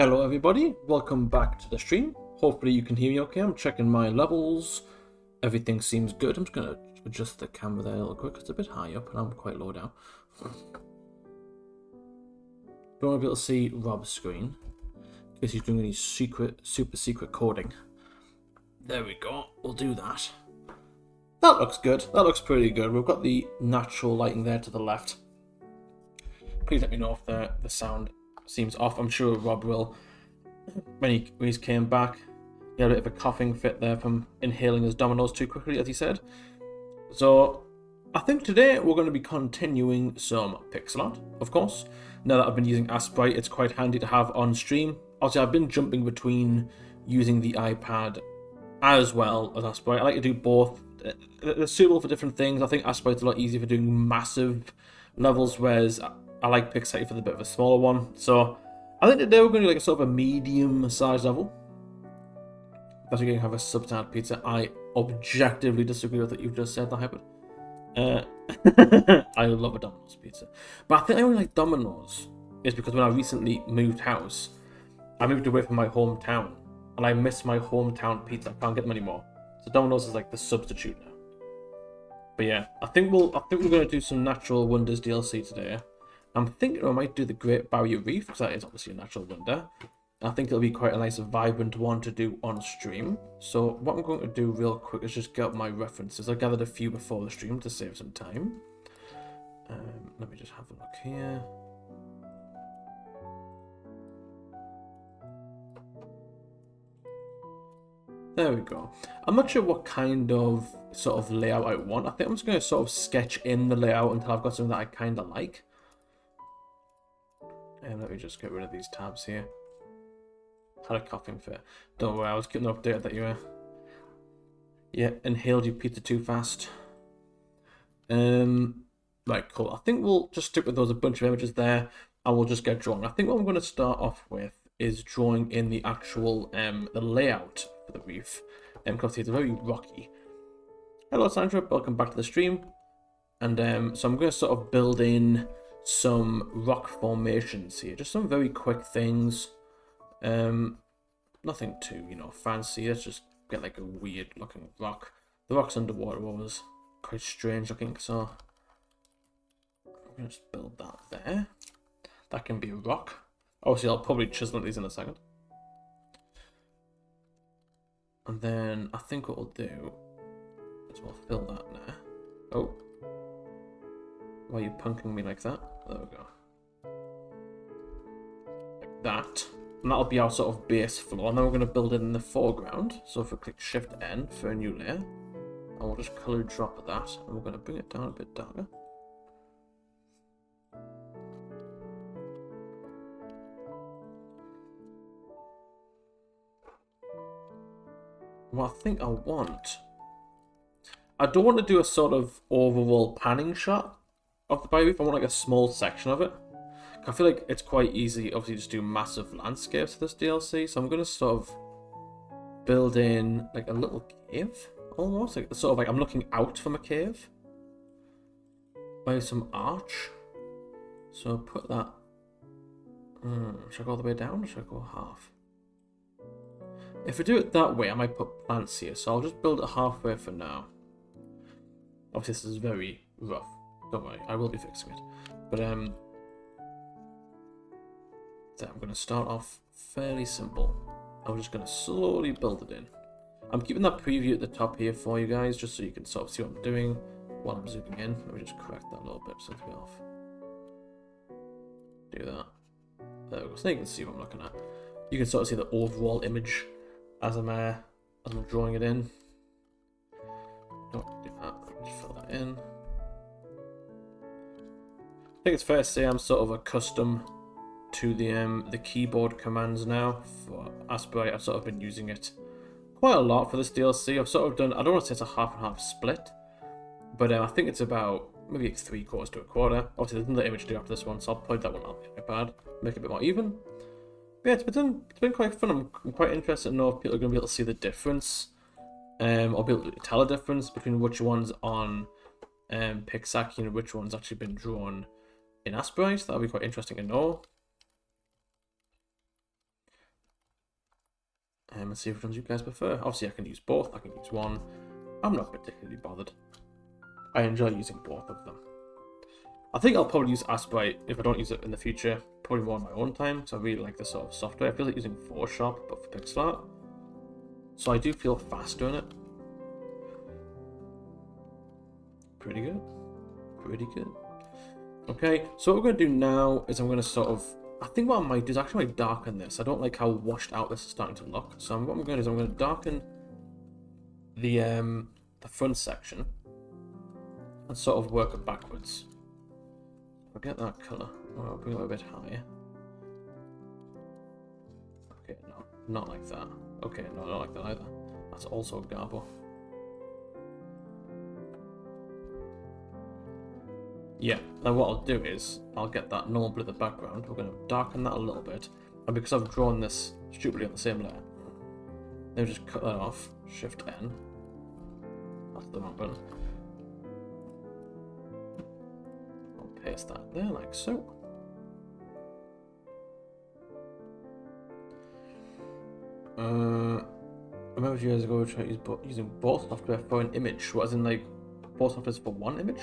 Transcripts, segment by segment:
Hello everybody, welcome back to the stream. Hopefully you can hear me okay. I'm checking my levels. Everything seems good. I'm just going to adjust the camera there a little quick. It's a bit high up and I'm quite low down. Don't want to be able to see Rob's screen in case he's doing any super secret coding. There we go, we'll do that. That looks good, that looks pretty good. We've got the natural lighting there to the left. Please let me know if the sound seems off. I'm sure Rob will. When he came back, he had a bit of a coughing fit there from inhaling his dominoes too quickly, as he said. So I think today we're going to be continuing some pixel art, of course. Now that I've been using Asperite, it's quite handy to have on stream. Obviously, I've been jumping between using the iPad as well as Asperite. I like to do both. They're suitable for different things. I think Asperite's a lot easier for doing massive levels, whereas I like Pixite for the bit of a smaller one. So I think today we're going to do like a sort of a medium-sized level. That we're going to have a substandard pizza. I objectively disagree with what you've just said, the Hybrid. I love a Domino's pizza. But I think I only like Domino's is because when I recently moved house, I moved away from my hometown. And I miss my hometown pizza. I can't get them anymore. So Domino's is like the substitute now. But yeah, I think we're going to do some Natural Wonders DLC today. I'm thinking I might do the Great Barrier Reef, because that is obviously a natural wonder. I think it'll be quite a nice, vibrant one to do on stream. So what I'm going to do real quick is just get up my references. I gathered a few before the stream to save some time. Let me just have a look here. There we go. I'm not sure what kind of sort of layout I want. I think I'm just going to sort of sketch in the layout until I've got something that I kind of like. And let me just get rid of these tabs here. Had a coughing fit. Don't worry, I was getting updated that you inhaled your pizza too fast. Right, cool. I think we'll just stick with those, a bunch of images there, and we'll just get drawing. I think what I'm going to start off with is drawing in the actual the layout for the reef. Because it's very rocky. Hello Sandra, welcome back to the stream. And so I'm going to sort of build in some rock formations here, just some very quick things. Nothing too, fancy. Let's just get like a weird looking rock. The rocks underwater was quite strange looking, so I'm gonna just build that there. That can be a rock. Obviously, I'll probably chisel these in a second. And then I think what we'll do is we'll fill that now. Oh. Why are you punking me like that? There we go. Like that. And that'll be our sort of base floor. And then we're going to build it in the foreground. So if we click Shift N for a new layer, and we'll just color drop that. And we're going to bring it down a bit darker. What I think I want, I don't want to do a sort of overall panning shot of the Barrier Reef. I want like a small section of it. I feel like it's quite easy, obviously, just do massive landscapes to this DLC. So I'm going to sort of build in like a little cave, almost. Like sort of like I'm looking out from a cave by some arch. So I'll put that. Should I go all the way down or should I go half? If I do it that way, I might put plants here. So I'll just build it halfway for now. Obviously, this is very rough. Don't worry, I will be fixing it. But I'm going to start off fairly simple. I'm just going to slowly build it in. I'm keeping that preview at the top here for you guys, just so you can sort of see what I'm doing while I'm zooming in. Let me just correct that a little bit so it's a bit off. Do that. There we go. So now you can see what I'm looking at. You can sort of see the overall image as I'm drawing it in. Don't do that. Let me just fill that in. I think it's fair to say I'm sort of accustomed to the keyboard commands now for Asperite. I've sort of been using it quite a lot for this DLC. I've sort of done, I don't want to say it's a half and half split, but I think it's about maybe like 3/4 to a quarter. Obviously there's another image to do after this one, so I'll point that one on the iPad, make it a bit more even. But yeah, it's been quite fun. I'm quite interested to know if people are going to be able to see the difference, or be able to tell a difference between which ones on Pixac, which one's actually been drawn in Asperite. That'll be quite interesting to know. and see which ones you guys prefer. Obviously, I can use both. I can use one. I'm not particularly bothered. I enjoy using both of them. I think I'll probably use Asperite if I don't use it in the future. Probably more on my own time, because I really like this sort of software. I feel like using Photoshop, but for pixel art. So I do feel fast doing it. Pretty good. Pretty good. Okay, so what we're going to do now is I'm going to sort of... I think what I might do is actually darken this. I don't like how washed out this is starting to look. So what I'm going to do is I'm going to darken the front section and sort of work it backwards. I'll get that colour. I'll bring it a bit higher. Okay, no, not like that. Okay, no, not like that either. That's also Garbo. Yeah, now what I'll do is, I'll get that normal blue in the background. We're going to darken that a little bit. And because I've drawn this stupidly on the same layer, then just cut that off. Shift N. That's the wrong button. I'll paste that there like so. I remember a few years ago we were trying to use using both software for an image. What, as in like both softwares for one image?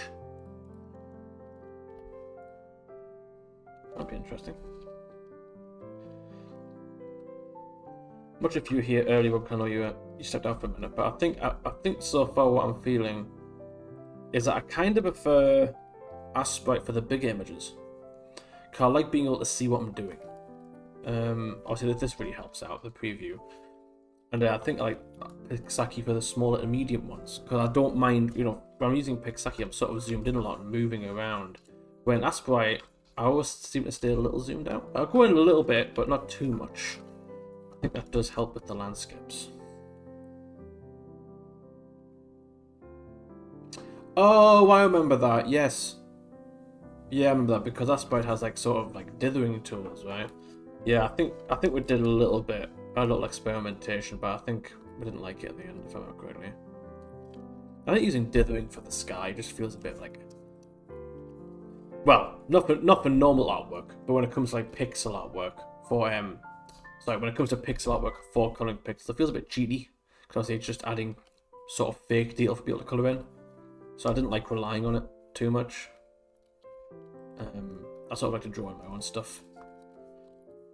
That'd be interesting. Much of you here earlier, I know you stepped out for a minute, but I think so far what I'm feeling is that I kind of prefer Asperite for the big images. Cause I like being able to see what I'm doing. Obviously this really helps out the preview, and I think I like Pixaki for the smaller and medium ones because I don't mind, you know, when I'm using Pixaki I'm sort of zoomed in a lot and moving around. When Asperite I always seem to stay a little zoomed out. I'll go in a little bit, but not too much. I think that does help with the landscapes. Oh, I remember that. Yes. Yeah, I remember that because Asperite has like sort of like dithering tools, right? Yeah, I think we did a little experimentation, but I think we didn't like it at the end, if I remember correctly. I think using dithering for the sky just feels a bit like, well, not for normal artwork, but when it comes to like pixel artwork for when it comes to pixel artwork for coloring pixels, it feels a bit cheaty because it's just adding sort of fake detail for people to color in. So I didn't like relying on it too much. I sort of like to draw in my own stuff.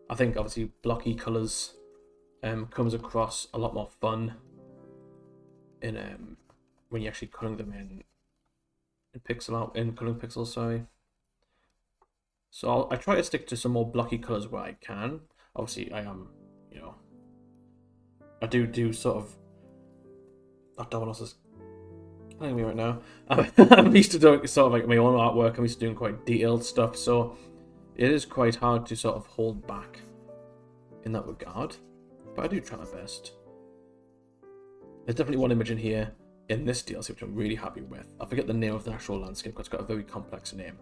I think obviously blocky colors comes across a lot more fun in when you're actually coloring them in coloring pixels. Sorry. So I try to stick to some more blocky colors where I can. Obviously, I am, you know, I do sort of. I don't know what else is telling me right now. I'm used to doing sort of like my own artwork. I'm used to doing quite detailed stuff, so it is quite hard to sort of hold back in that regard. But I do try my best. There's definitely one image in here in this DLC which I'm really happy with. I forget the name of the actual landscape because it's got a very complex name.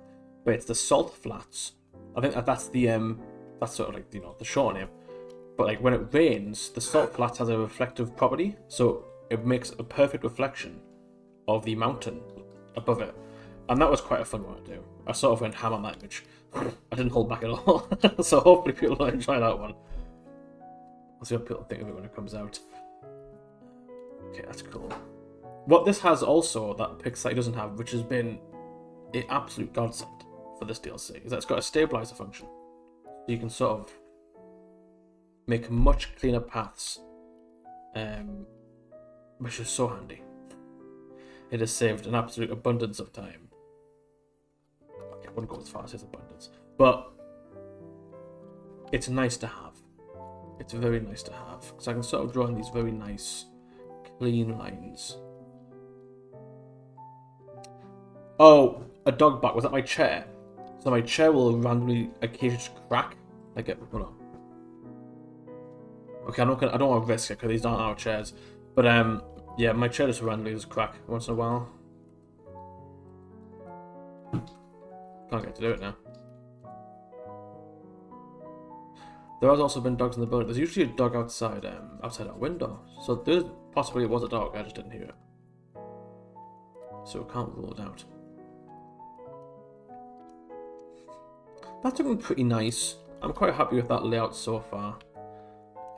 But it's the Salt Flats. I think that's the that's sort of like, you know, the short name. But like when it rains, the Salt Flats has a reflective property, so it makes a perfect reflection of the mountain above it. And that was quite a fun one to do. I sort of went ham on that image. I didn't hold back at all. So hopefully people will enjoy that one. I'll see what people think of it when it comes out. Okay, that's cool. What this has also that Pixar doesn't have, which has been an absolute godsend for this DLC, is that it's got a stabilizer function. So you can sort of make much cleaner paths, which is so handy. It has saved an absolute abundance of time. Okay, I wouldn't go as far as abundance, but it's nice to have. It's very nice to have, because I can sort of draw in these very nice, clean lines. Oh, a dog bark. Was that my chair? So my chair will randomly occasionally crack. Like it. Hold on. Okay, I don't want to risk it because these aren't our chairs. But yeah, my chair just randomly just crack once in a while. Can't get to do it now. There has also been dogs in the building. There's usually a dog outside our window. So there possibly was a dog. I just didn't hear it. So we can't rule it out. That's looking pretty nice. I'm quite happy with that layout so far.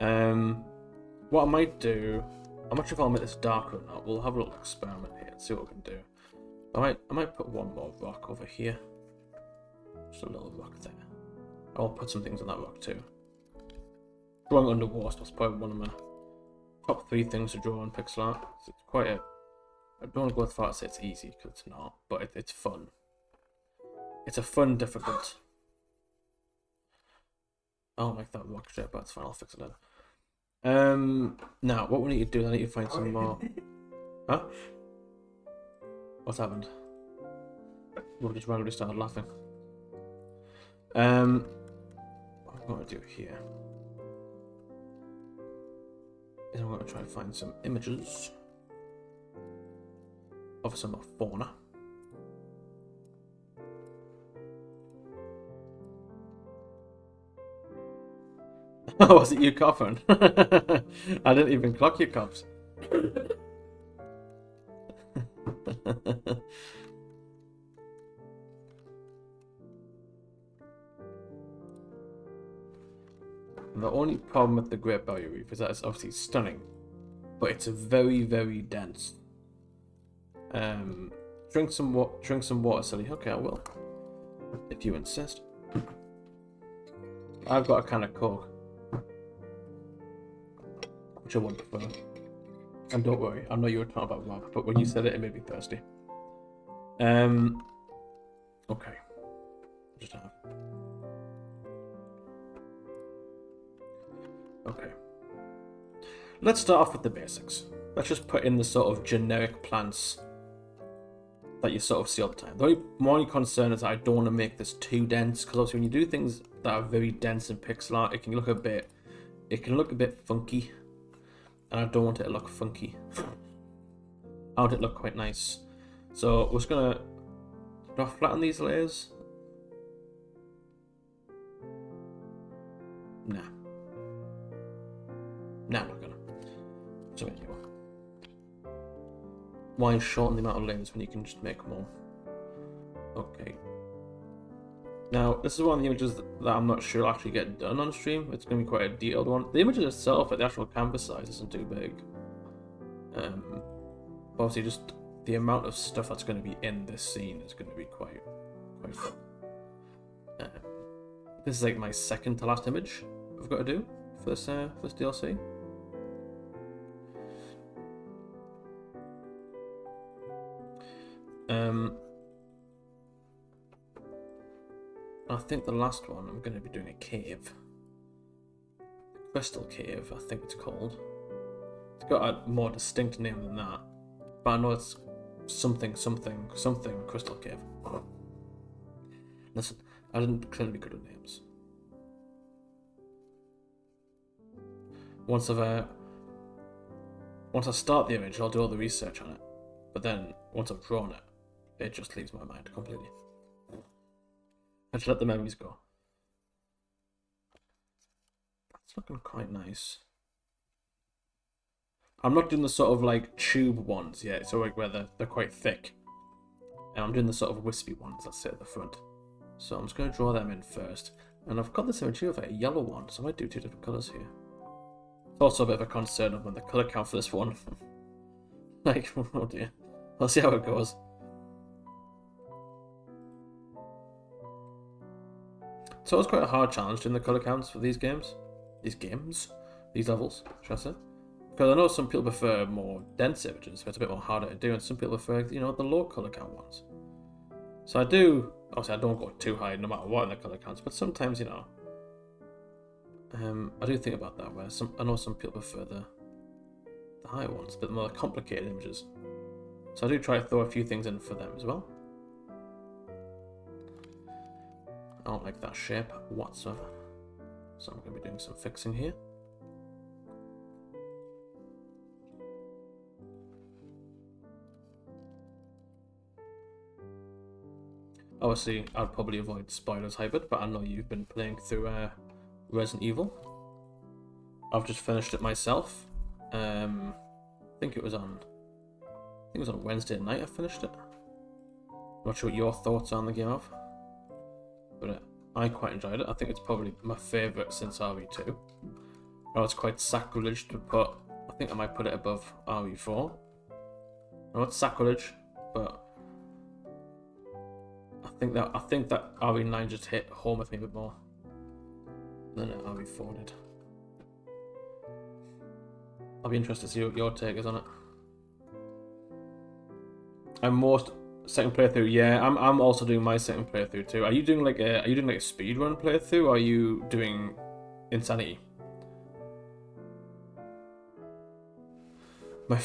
One what I might do, I'm not sure if I'll make this darker or not. We'll have a little experiment here and see what we can do. I might put one more rock over here. Just a little rock there. I'll put some things on that rock too. Drawing underwater was probably one of my top 3 things to draw on pixel art. It's quite a... I don't want to go as far as say it's easy, because it's not, but it's fun. It's a fun, difficult. I don't like that rock shape, but it's fine, I'll fix it then. Now, what we need to do, I need to find some more... Huh? What's happened? We just randomly started laughing. What I'm going to do here is I'm going to try and find some images of some fauna. Oh, was it you coughing? I didn't even clock your coughs. The only problem with the Great Barrier Reef is that it's obviously stunning, but it's very, very dense. Drink some water, silly. Okay, I will, if you insist. I've got a can of Coke, which I won't prefer. And don't worry, I know you were talking about Rob, but when you said it, it made me thirsty. Okay. Just have. Okay. Let's start off with the basics. Let's just put in the sort of generic plants that you sort of see all the time. The only concern is that I don't want to make this too dense, because obviously when you do things that are very dense in pixel art, it can look a bit funky, and I don't want it to look funky. I want it to look quite nice. So we're just gonna flatten these layers. Nah. Nah, I'm not gonna. So anyway. Why shorten the amount of layers when you can just make more? Okay. Now, this is one of the images that I'm not sure will actually get done on stream. It's going to be quite a detailed one. The image itself, like the actual canvas size, isn't too big. Obviously, just the amount of stuff that's going to be in this scene is going to be quite fun. This is like my second to last image I've got to do for this DLC. I think the last one I'm going to be doing a cave. Crystal Cave, I think it's called. It's got a more distinct name than that, but I know it's something Crystal Cave. Listen, I didn't clearly be good with names. Once I start the image, I'll do all the research on it, but then once I've drawn it, it just leaves my mind completely. I just let the memories go. That's looking quite nice. I'm not doing the sort of like tube ones yet, so like where they're quite thick. And I'm doing the sort of wispy ones that sit at the front. So I'm just going to draw them in first. And I've got this image here of a yellow one, so I might do 2 different colours here. It's also a bit of a concern of when the colour count for this one. Like, oh dear. I'll see how it goes. So it's quite a hard challenge doing the colour counts for these games. These levels, should I say? Because I know some people prefer more dense images, so it's a bit more harder to do, and some people prefer, the low colour count ones. So I do, obviously I don't go too high no matter what in the colour counts, but sometimes, I do think about that, where I know some people prefer the higher ones, a bit more complicated images. So I do try to throw a few things in for them as well. I don't like that shape whatsoever. So I'm going to be doing some fixing here. Obviously, I'd probably avoid spoilers, Hybrid, but I know you've been playing through Resident Evil. I've just finished it myself. I think it was on Wednesday night I finished it. Not sure what your thoughts are on the game of. But I quite enjoyed it. I think it's probably my favourite since RE2. I know it's quite sacrilege to put think I might put it above RE4. I know it's sacrilege, but I think that RE9 just hit home with me a bit more than RE4 did. I'll be interested to see what your take is on it. And most second playthrough, yeah, I'm also doing my second playthrough too. Are you doing like a speedrun playthrough, or are you doing insanity? My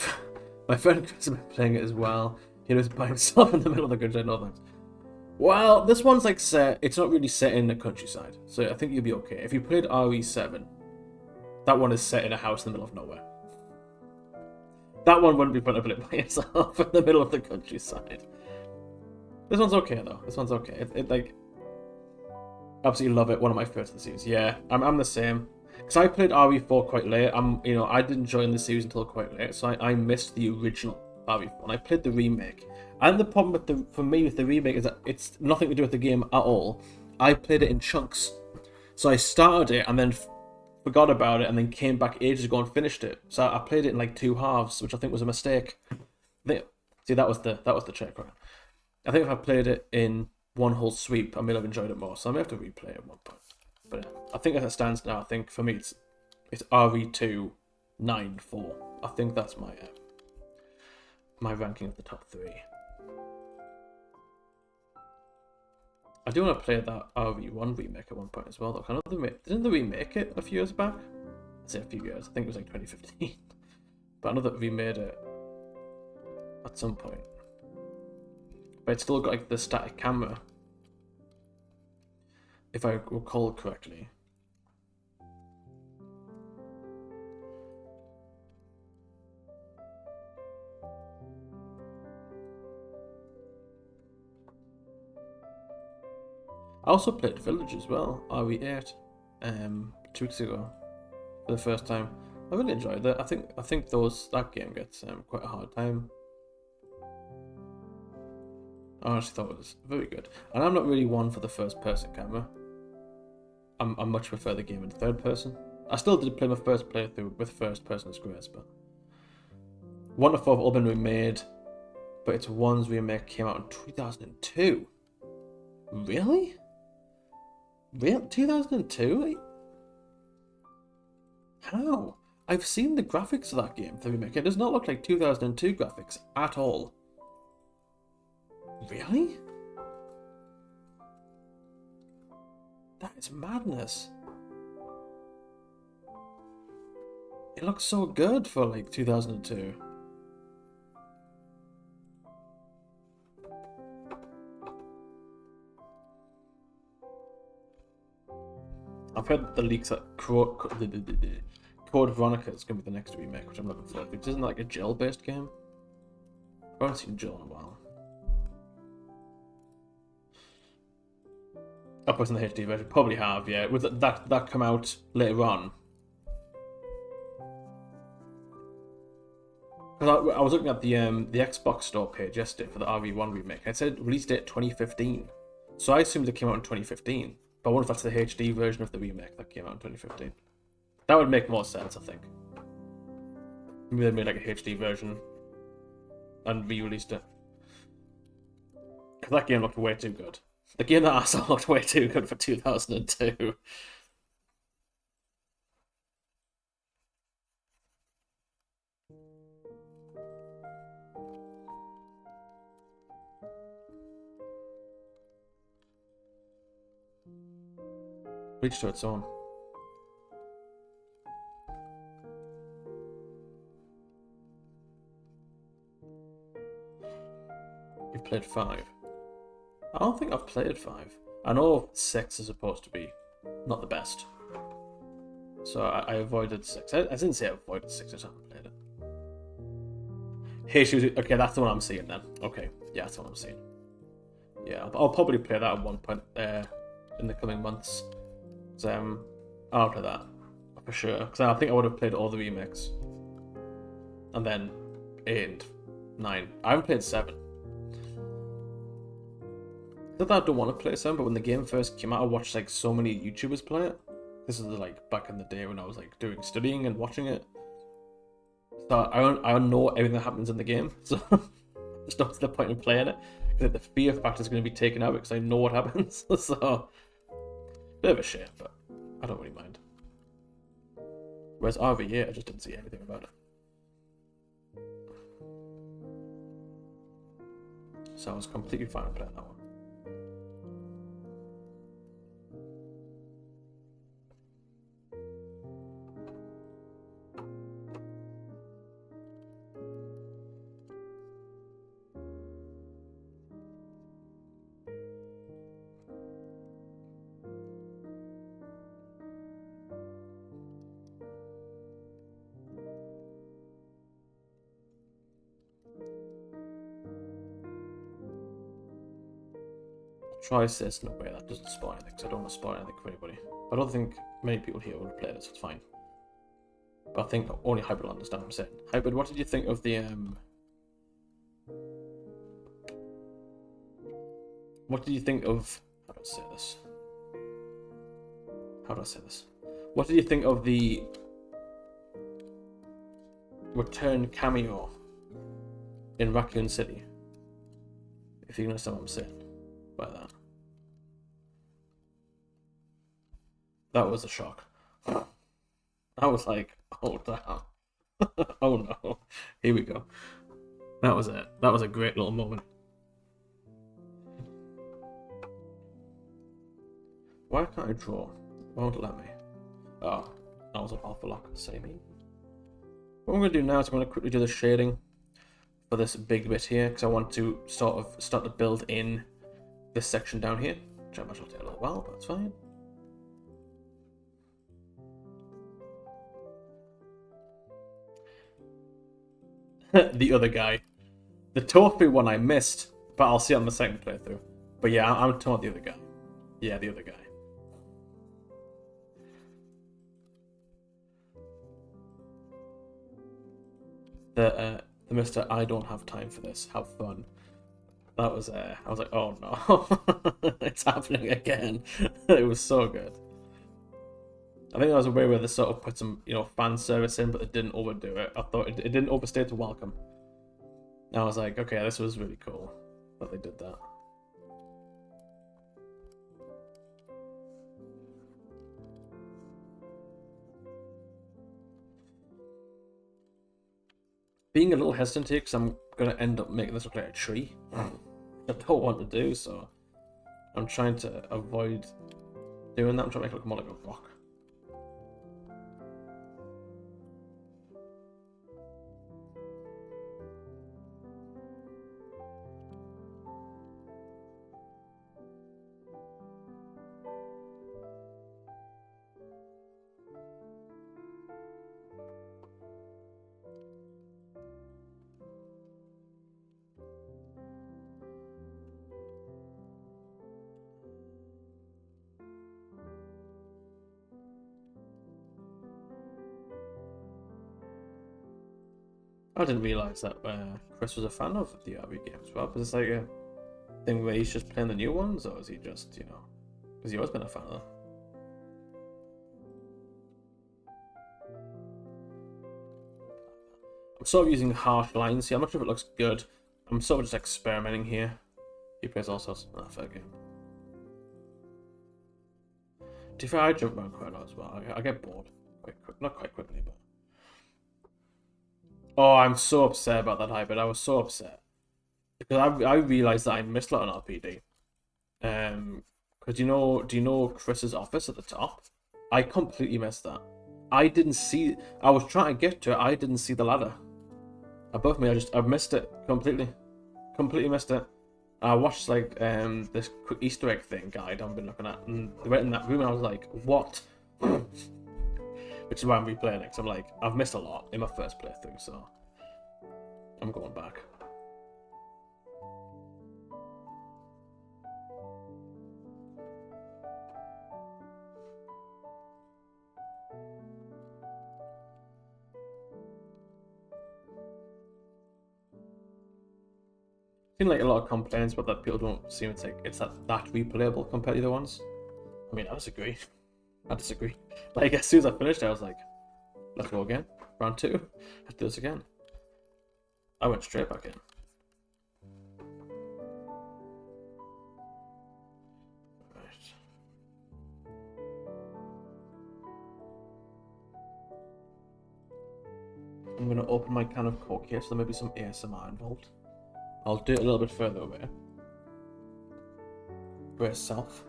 friend Chris has been playing it as well. He was by himself in the middle of the country. No thanks. Well, this one's like set. It's not really set in the countryside, so I think you'll be okay. If you played RE7, that one is set in a house in the middle of nowhere. That one wouldn't be fun to play by yourself in the middle of the countryside. This one's okay though. This one's okay. It like absolutely love it. One of my favorites of the series. Yeah, I'm the same. Because I played RE4 quite late. I didn't join the series until quite late, so I missed the original RE4, and I played the remake. And the problem for me with the remake is that it's nothing to do with the game at all. I played it in chunks, so I started it and then forgot about it, and then came back ages ago and finished it. So I played it in like 2 halves, which I think was a mistake. See, that was the trick, right? I think if I played it in one whole sweep, I may have enjoyed it more. So I may have to replay it at one point. But I think as it stands now, I think for me it's RE2 9 4. I think that's my ranking of the top 3. I do want to play that RE1 remake at one point as well, though. Didn't they remake it a few years back? I'd say a few years. I think it was like 2015. But I know that we remade it at some point. But it's still got like the static camera, if I recall correctly. I also played Village as well, RE8, 2 weeks ago, for the first time. I really enjoyed that. I think that game gets quite a hard time. I actually thought it was very good, and I'm not really one for the first-person camera. I much prefer the game in third person. I still did play my first playthrough with first person as Grace, but 1 to 4 have all been remade, but it's 1's remake came out in 2002. Really? 2002? How? I've seen the graphics of that game, the remake. It does not look like 2002 graphics at all. Really? That is madness. It looks so good for like 2002. I've heard the leaks that Code Veronica is going to be the next remake, which I'm looking forward to. Which isn't like a Jill-based game. I haven't seen Jill in a while. I'll put in the HD version. Probably have, yeah. Would that come out later on? Because I was looking at the Xbox store page yesterday for the RE1 remake. It said release date 2015. So I assumed it came out in 2015. But I wonder if that's the HD version of the remake that came out in 2015. That would make more sense, I think. Maybe they made like a HD version and re-released it. Because that game looked way too good. The game that I saw looked way too good for 2002. Reach to its own. You've played 5. I don't think I've played 5. I know 6 is supposed to be not the best. So I avoided 6. I didn't say I avoided 6, I just haven't played it. Okay, that's the one I'm seeing then. Okay, yeah, that's the one I'm seeing. Yeah, I'll probably play that at one point in the coming months. I'll play that for sure. Because I think I would have played all the remakes. And then 8 and 9. I haven't played 7. Not that I don't want to play 7, but when the game first came out, I watched like so many YouTubers play it. This is like back in the day when I was like doing studying and watching it. So I don't know everything that happens in the game, so I just don't see the point in playing it. Because the fear factor is going to be taken out because I know what happens. So, bit of a shame, but I don't really mind. Whereas RVA, I just didn't see anything about it. So I was completely fine with playing that one. Try this in a way that doesn't spoil anything, because I don't want to spoil anything for anybody. I don't think many people here will play this, it's fine. But I think only Hybrid will understand what I'm saying. Hybrid, what did you think of the what did you think of... How do I say this? How do I say this? What did you think of the return cameo in Raccoon City? If you can understand what I'm saying by that. That was a shock. I was like, oh damn. Oh no. Here we go. That was it. That was a great little moment. Why can't I draw? Why won't it let me? Oh, that was an awful lot. Say me. What I'm going to do now is I'm going to quickly do the shading for this big bit here, because I want to start to build in this section down here, which I imagine will take a little while, but that's fine. The other guy. The Tofu one I missed, but I'll see it on the second playthrough. But yeah, I'm talking about the other guy. Yeah, the other guy. The Mr. I don't have time for this. Have fun. That was I was like, oh no, it's happening again. It was so good. I think that was a way where they sort of put some, fan service in, but they didn't overdo it. I thought it didn't overstay to welcome. And I was like, okay, this was really cool that they did that. Being a little hesitant here because I'm going to end up making this look like a tree. I don't want to do, so I'm trying to avoid doing that. I'm trying to make it look more like a rock. I didn't realise that Chris was a fan of the RV games as well, but it's like a thing where he's just playing the new ones, or is he just, has he always been a fan of them? I'm sort of using harsh lines here. I'm not sure if it looks good. I'm sort of just experimenting here. He plays all sorts. Fair game. To be fair, I jump around quite a lot as well. I get bored quite quick. Not quite quickly, but... Oh, I'm so upset about that hybrid. I was so upset. Because I realised that I missed a lot on RPD. Because do you know Chris's office at the top? I completely missed that. I didn't see... I was trying to get to it. I didn't see the ladder above me. I missed it completely. Completely missed it. I watched like this quick Easter egg thing guide I've been looking at, and they went in that room and I was like, what? Which is why I'm replaying it, because I'm like, I've missed a lot in my first playthrough, so I'm going back. I've seen like a lot of complaints about that people don't seem to think it's that replayable compared to the other ones. I mean, I disagree. I disagree. Like, as soon as I finished, I was like, let's go again. Round 2. Let's do this again. I went straight back in. Right. I'm going to open my can of Coke here, so there may be some ASMR involved. I'll do it a little bit further away. Brace self.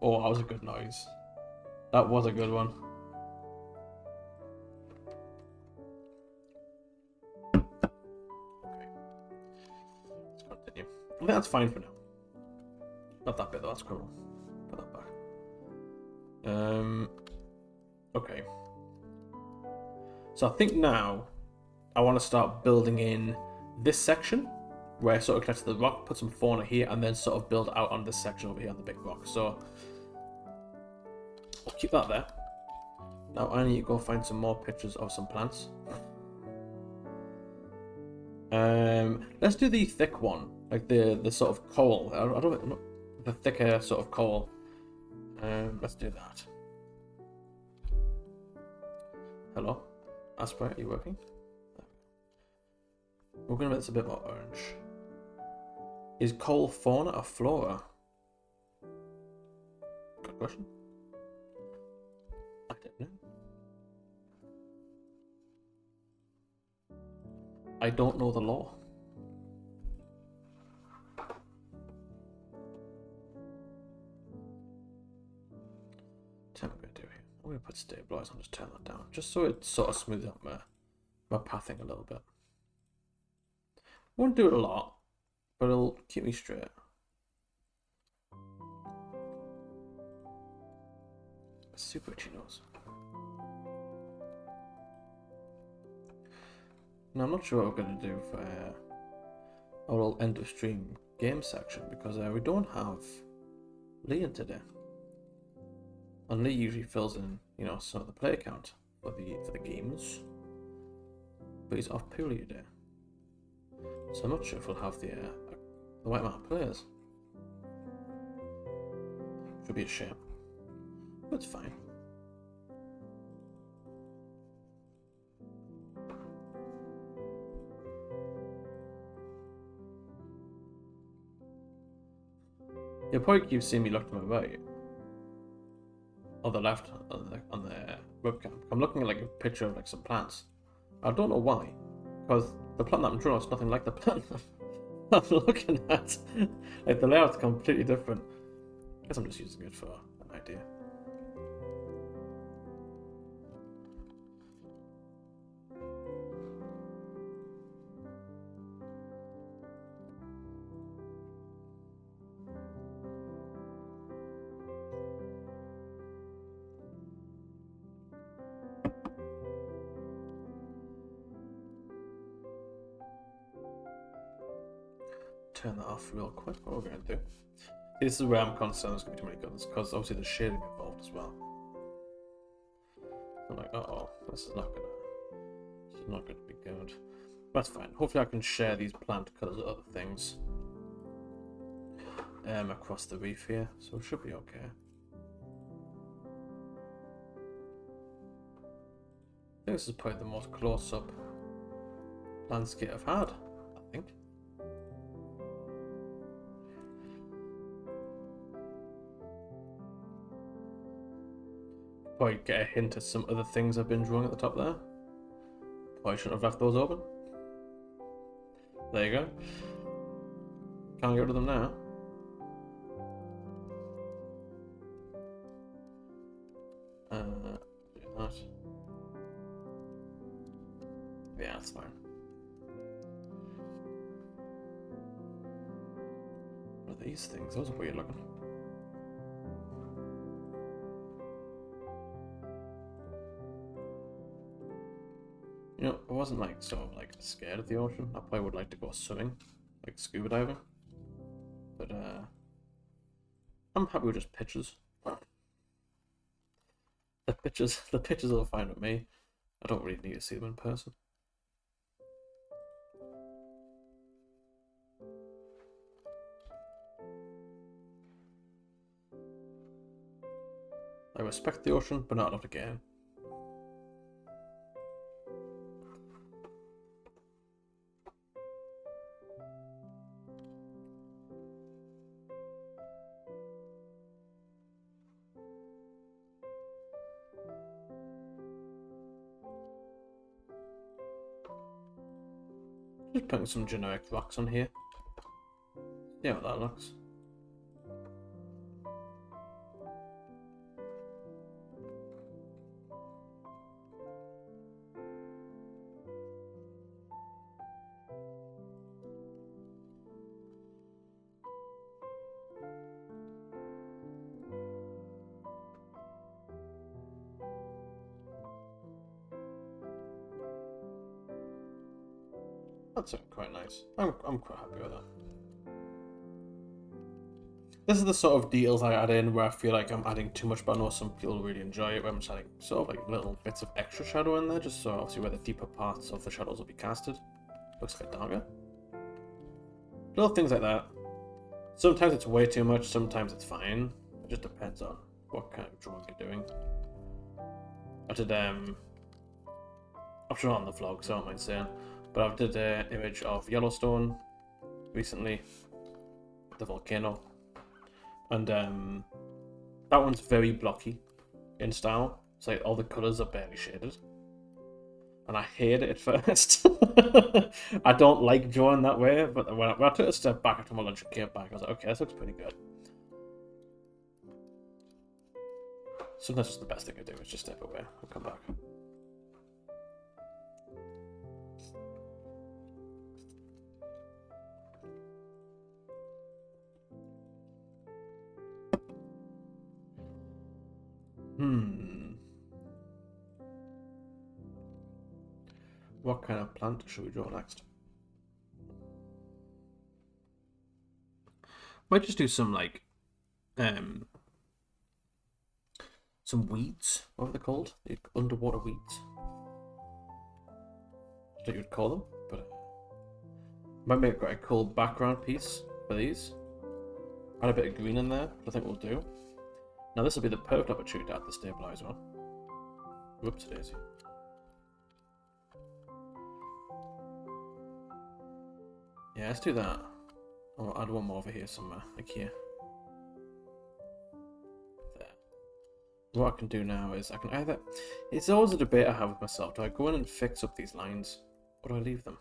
Oh, that was a good noise. That was a good one. Okay. Let's continue. I think that's fine for now. Not that bit though, that's criminal. Put that back. Okay. So I think now I want to start building in this section where I sort of connect to the rock, put some fauna here, and then sort of build out on this section over here on the big rock. So I'll keep that there. Now I need to go find some more pictures of some plants. Let's do the thick one, like the sort of coal. I don't the thicker sort of coal. Let's do that. Hello, Asperite, are you working? We're gonna make this a bit more orange. Is coal fauna or flora? Good question. I don't know. I don't know the law. What am I going to do here? I'm going to put stabilize and just turn that down, just so it sort of smooths out my pathing a little bit. Won't do it a lot, but it'll keep me straight. Super itchy nose. Now I'm not sure what we're going to do for our little end of stream game section, because we don't have Lee in today. And Lee usually fills in, you know, some of the player count for the games, but he's off purely today. So I'm not sure if we'll have the right amount of players. Should be a shame. But it's fine. You'll probably keep seeing me look to my right. Or the left on the webcam. I'm looking at like a picture of like some plants. I don't know why. Because the plant that I'm drawing is nothing like the plant I'm looking at. Like the layout's completely different. I guess I'm just using it for an idea. Turn that off real quick. What we're going to do. This is where I'm concerned there's going to be too many guns, because obviously there's shading involved as well. I'm like, uh-oh, this is not going to be good. That's fine. Hopefully I can share these plant colours with other things across the reef here, so it should be okay. I think this is probably the most close-up landscape I've had, I think. Probably get a hint at some other things I've been drawing at the top there. Probably shouldn't have left those open. There you go. Can't get rid of them now. Do that. Yeah, that's fine. What are these things? Those are weird looking. You know, I wasn't like sort of like scared of the ocean. I probably would like to go swimming, like scuba diving. But I'm happy with just pictures. The pictures are fine with me. I don't really need to see them in person. I respect the ocean, but not enough to get in. Just putting some generic rocks on here. See how that looks. That's quite nice. I'm quite happy with that. This is the sort of details I add in where I feel like I'm adding too much, but I know some people really enjoy it, where I'm just adding sort of like little bits of extra shadow in there, just so obviously where the deeper parts of the shadows will be casted. Looks a bit darker. Little things like that. Sometimes it's way too much, sometimes it's fine. It just depends on what kind of drawing you're doing. I did, I'm sure on the vlog, so I don't mind saying, but I did an image of Yellowstone recently, the volcano. And that one's very blocky in style. It's like all the colours are barely shaded. And I hate it at first. I don't like drawing that way, but when I took a step back after my lunch and came back, I was like, okay, this looks pretty good. Sometimes it's the best thing I do is just step away and come back. What kind of plant should we draw next? Might just do some like some weeds. What are they called? Underwater weeds. I don't know what you'd call them, but might make quite a cool background piece for these. Add a bit of green in there, which I think we'll do. Now this will be the perfect opportunity to add the stabilizer on. Whoops, daisy. Yeah, let's do that. I'll add one more over here somewhere, like here. There. What I can do now is I can either... It's always a debate I have with myself. Do I go in and fix up these lines? Or do I leave them?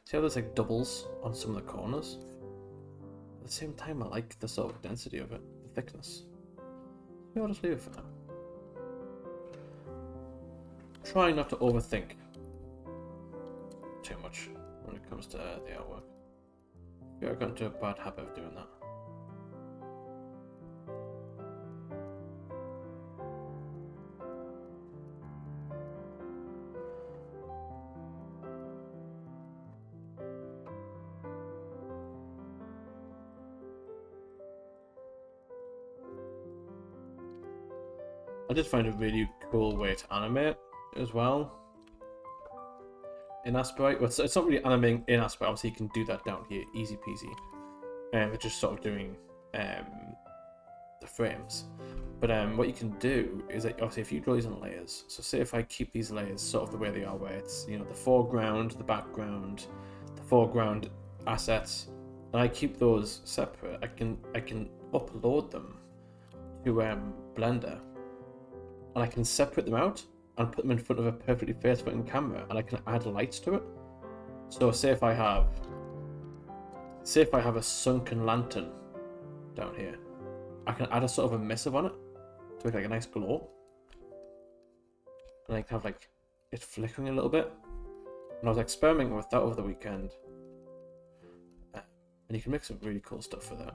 See how there's like doubles on some of the corners? At the same time, I like the sort of density of it, the thickness. Maybe I'll just leave it for now. Try not to overthink too much when it comes to the artwork. I got into a bad habit of doing that. I did find a really cool way to animate as well in Asperite. Well, it's not really animating in Asperite, obviously you can do that down here, easy peasy. It's just sort of doing the frames. But what you can do is that obviously if you draw these in layers, so say if I keep these layers sort of the way they are, where it's, you know, the foreground, the background, the foreground assets, and I keep those separate, I can upload them to Blender, and I can separate them out and put them in front of a perfectly face-fitting camera, and I can add lights to it. So say if I have a sunken lantern down here, I can add a sort of a missive on it to make like a nice glow, and I can have like it flickering a little bit. And I was experimenting with that over the weekend, and you can make some really cool stuff with that.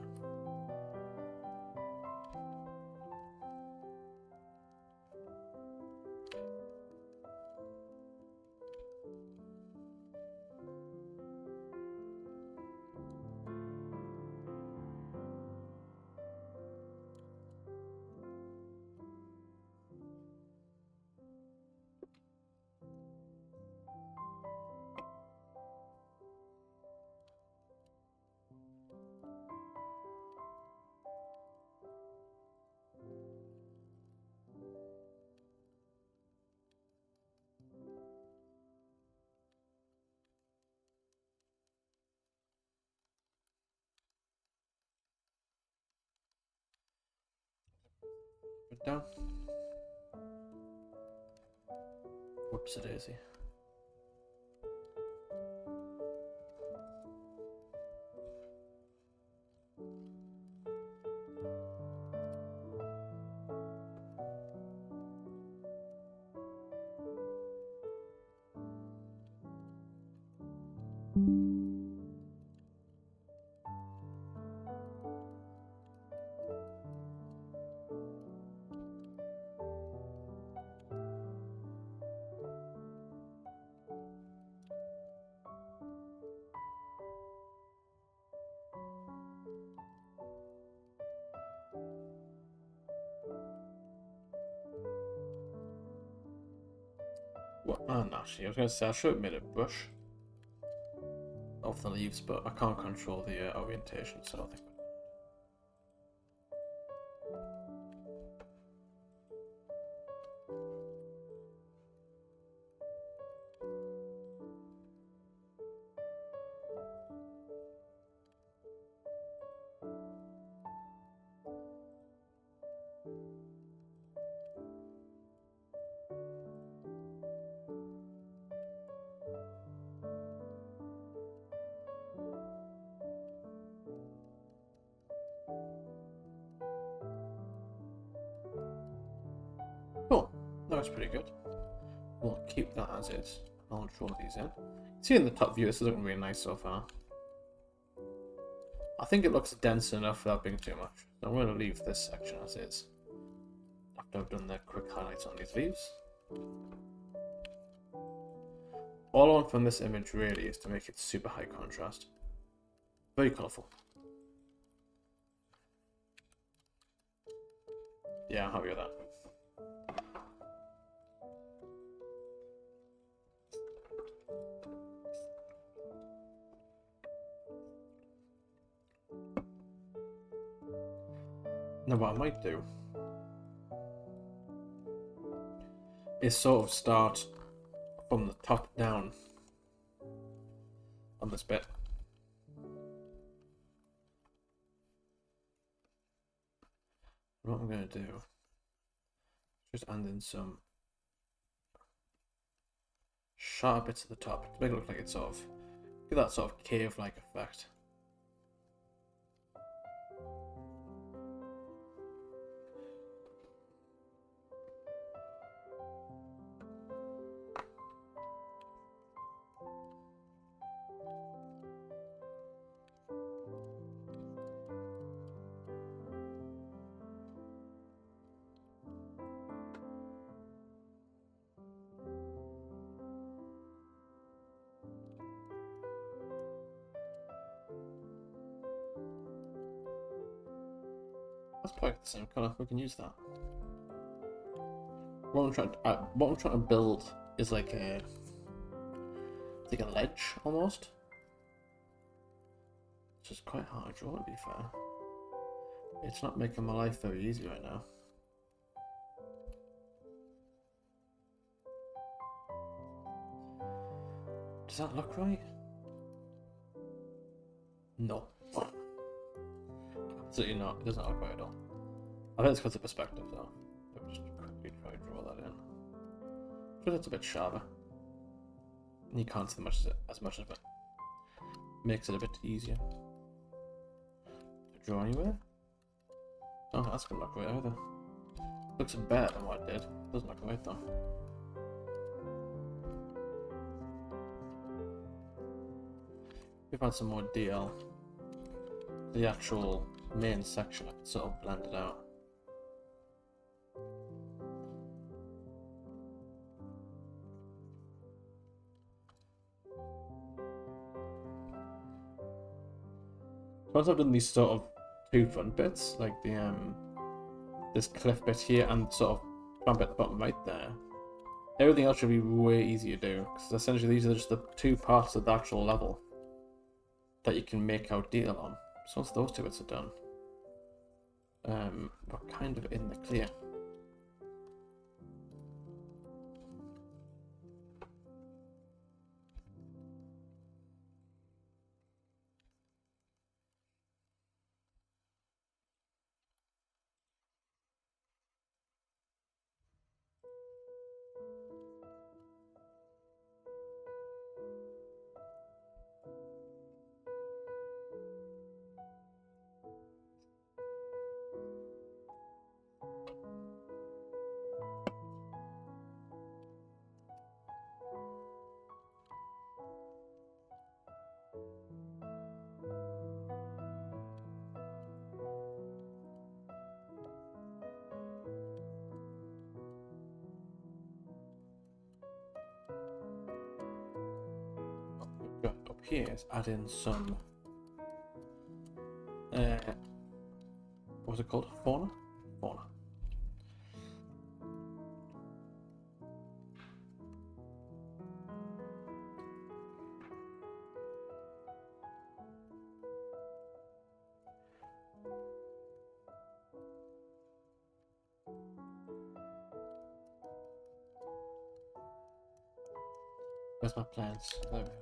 Put down. Whoops a daisy. What? Oh, no, actually, I was going to say I should have made a brush of the leaves, but I can't control the orientation, so I don't think. Cool. That's pretty good. We'll keep that as is. I'll draw these in. See in the top view, this is looking really nice so far. I think it looks dense enough without being too much. So I'm going to leave this section as is. After I've done the quick highlights on these leaves. All I want from this image really is to make it super high contrast. Very colourful. Yeah, I'm happy with that. Now what I might do is sort of start from the top down on this bit. What I'm going to do is just add in some sharp bits at the top to make it look like it's sort of, give that sort of cave-like effect. Let's pick the same colour. We can use that. What I'm trying to build is like a ledge almost. It's just quite hard to draw, to be fair. It's not making my life very easy right now. Does that look right? No. Absolutely not. It doesn't look right at all. I think it's because of perspective though. Let me just quickly try to draw that in. Because it's a bit sharper. And you can't see as much of it. Makes it a bit easier to draw anywhere. Oh, that's gonna look right either. Looks better than what it did. Doesn't look right though. We've had some more DL. The actual main section, I can sort of blend it out. Once I've done these sort of two front bits, like the this cliff bit here and sort of front bit at the bottom right there, everything else should be way easier to do, because essentially these are just the two parts of the actual level that you can make out detail on. So once those two bits are done, we're kind of in the clear. here is add in some what's it called? Fauna? Fauna. Where's my plants? There we are.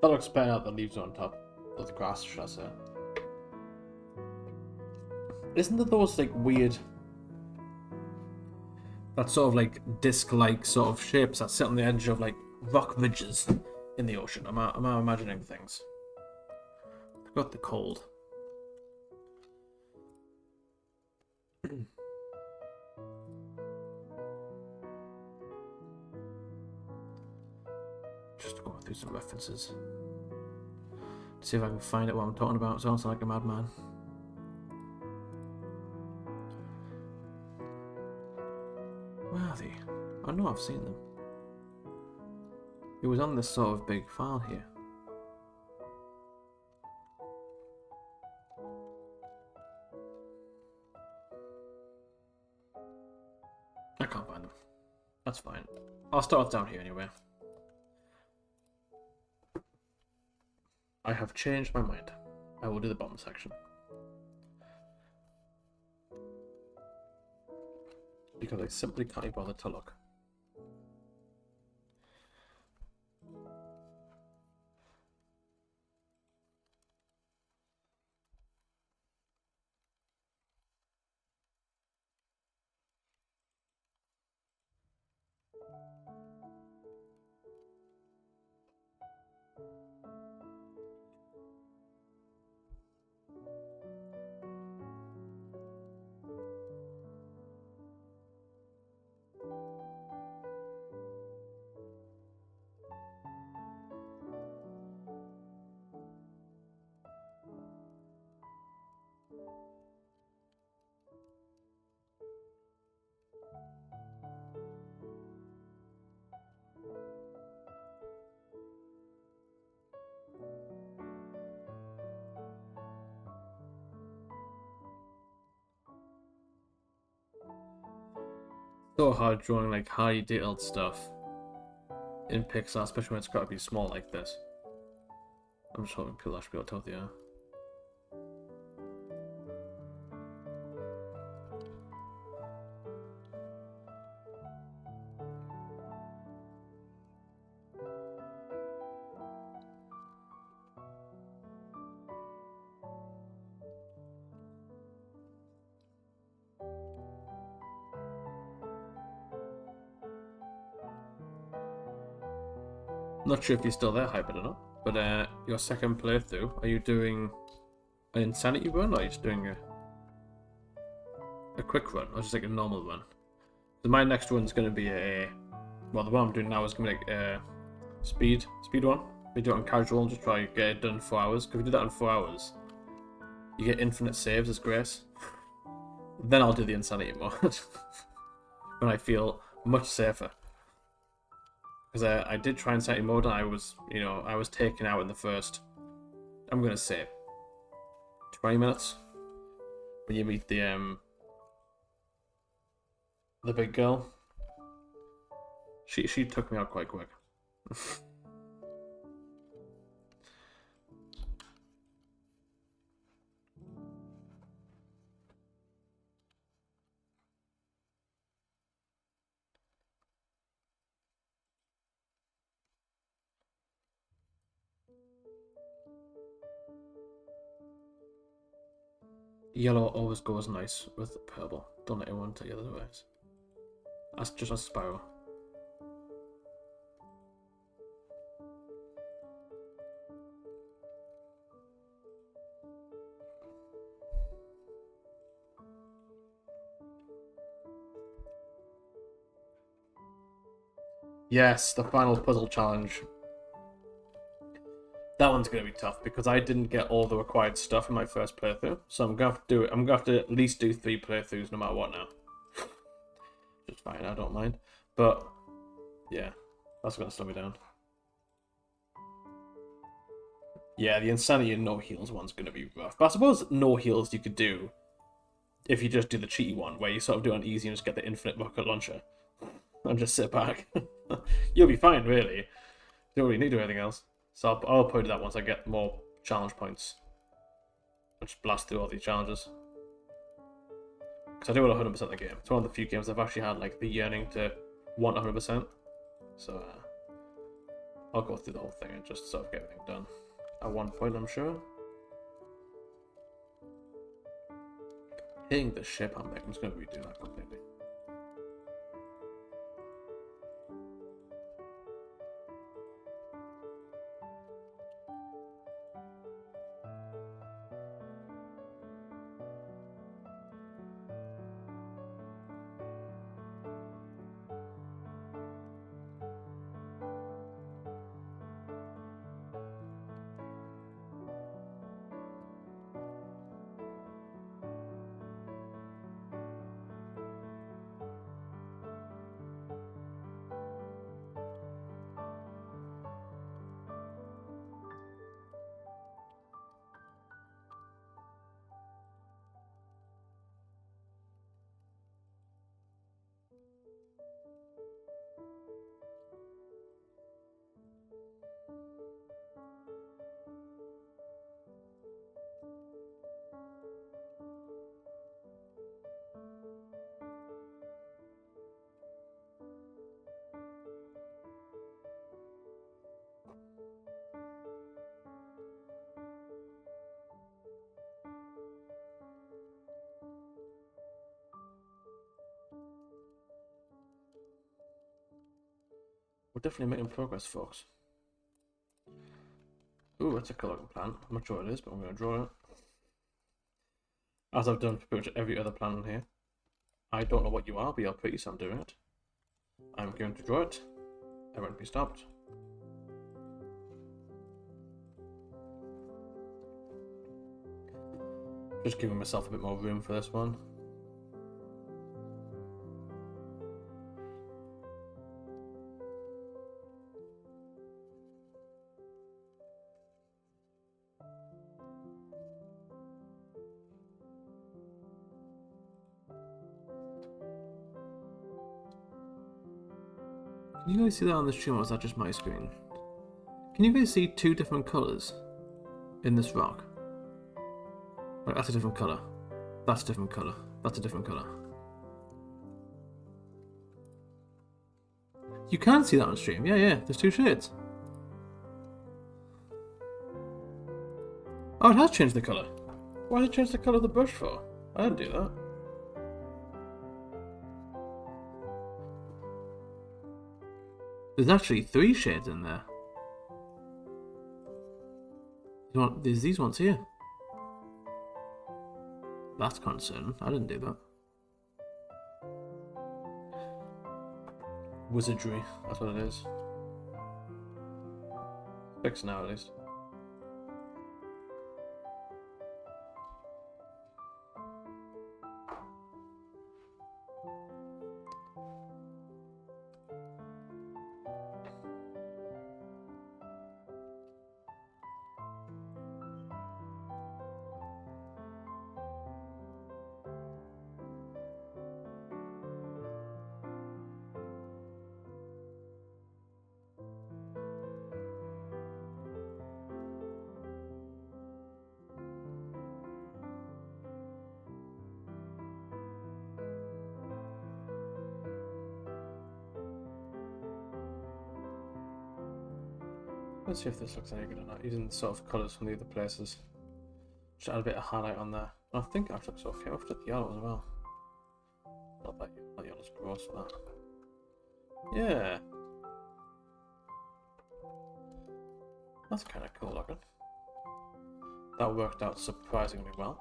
That looks better than the leaves on top of the grass, should I say. Isn't there those like weird, that sort of like disc-like sort of shapes that sit on the edge of like rock ridges in the ocean? Am I imagining things? I got the cold. Just going through some references. See if I can find out what I'm talking about. Sounds like a madman. Where are they? I know I've seen them. It was on this sort of big file here. I can't find them. That's fine. I'll start down here anyway. I have changed my mind. I will do the bottom section. Because I simply can't be bothered to look. So hard drawing like high detailed stuff in Pixar, especially when it's got to be small like this. I'm just hoping people actually be able to tell the Not sure if you're still there, Hybrid, or not. But your second playthrough, are you doing an insanity run, or are you just doing a quick run, or just like a normal run? So my next one's going to be well, the one I'm doing now is going to be like a speed one. We do it on casual and just try to get it done in 4 hours. Because if we do that in 4 hours, you get infinite saves as grace. Then I'll do the insanity mode when I feel much safer. Because I did try insanity mode and I was taken out in the first, I'm gonna say, 20 minutes when you meet the big girl. She took me out quite quick. Yellow always goes nice with purple. Don't let anyone tell you otherwise. That's just a spiral. Yes, the final puzzle challenge. That one's gonna be tough because I didn't get all the required stuff in my first playthrough, so I'm gonna have to do it. I'm gonna have to at least do 3 playthroughs no matter what now. Just fine, I don't mind. But yeah, that's gonna slow me down. Yeah, the Insanity and No Heals one's gonna be rough. But I suppose No Heals you could do if you just do the cheaty one, where you sort of do it on easy and just get the infinite rocket launcher and just sit back. You'll be fine, really. You don't really need to do anything else. So I'll probably do that once I get more challenge points. I'll just blast through all these challenges. Because I do want 100% the game. It's one of the few games I've actually had like the yearning to want 100%. So I'll go through the whole thing and just sort of get everything done. At one point, I'm sure. Hitting the ship, I'm just going to redo that completely. We're definitely making progress, folks. Ooh, that's a colouring plant. I'm not sure what it is, but I'm going to draw it. As I've done for pretty much every other plant in here. I don't know what you are, but you're pretty, so I'm doing it. I'm going to draw it. Everyone be stopped. Just giving myself a bit more room for this one. Can you guys see that on the stream, or is that just my screen? Can you guys see 2 different colours in this rock? Like, that's a different colour. That's a different colour. That's a different colour. You can see that on stream. Yeah. There's 2 shades. Oh, it has changed the colour. Why did it change the colour of the brush for? I didn't do that. There's actually 3 shades in there. There's these ones here. That's concerning. I didn't do that. Wizardry. That's what it is. Fixed now, at least. Let's see if this looks any good or not, using the sort of colours from the other places. Just add a bit of highlight on there. I think actually looks okay. I've got the yellow as well. Not that yellow's gross for that. Yeah. That's kind of cool looking. That worked out surprisingly well.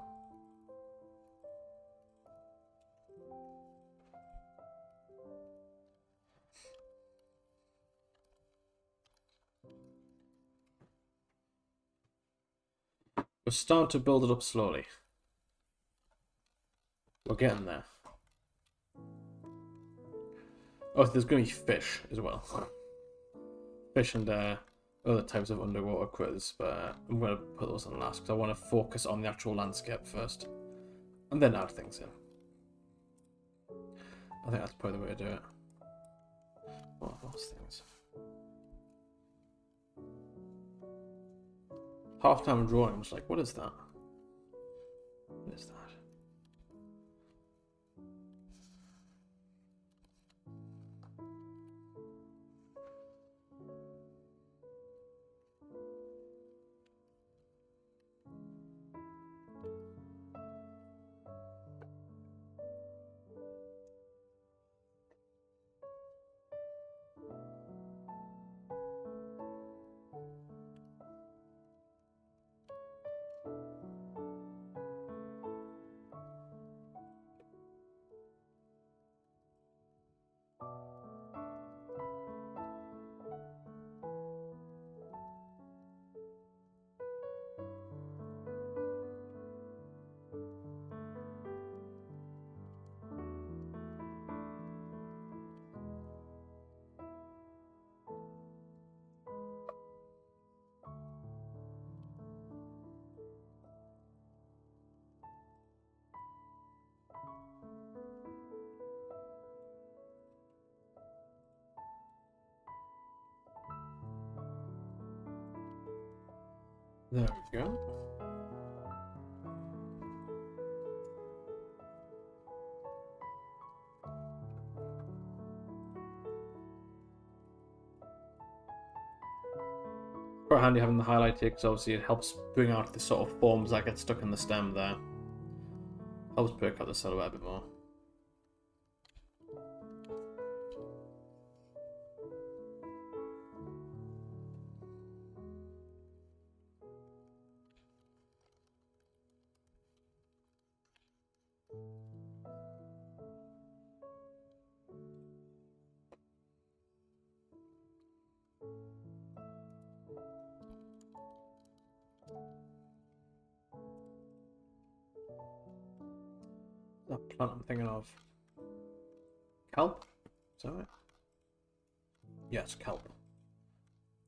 We're starting to build it up slowly. We're getting there. Oh, there's going to be fish as well. Fish and other types of underwater critters, but I'm going to put those on last because I want to focus on the actual landscape first. And then add things in. I think that's probably the way to do it. What are those things? Half time drawing, I was like, what is that? What is that? There we go. Quite handy having the highlight here because obviously it helps bring out the sort of forms that get stuck in the stem there. Helps break out the silhouette a bit more. That plant I'm thinking of. Kelp? Is that right? Yes, kelp.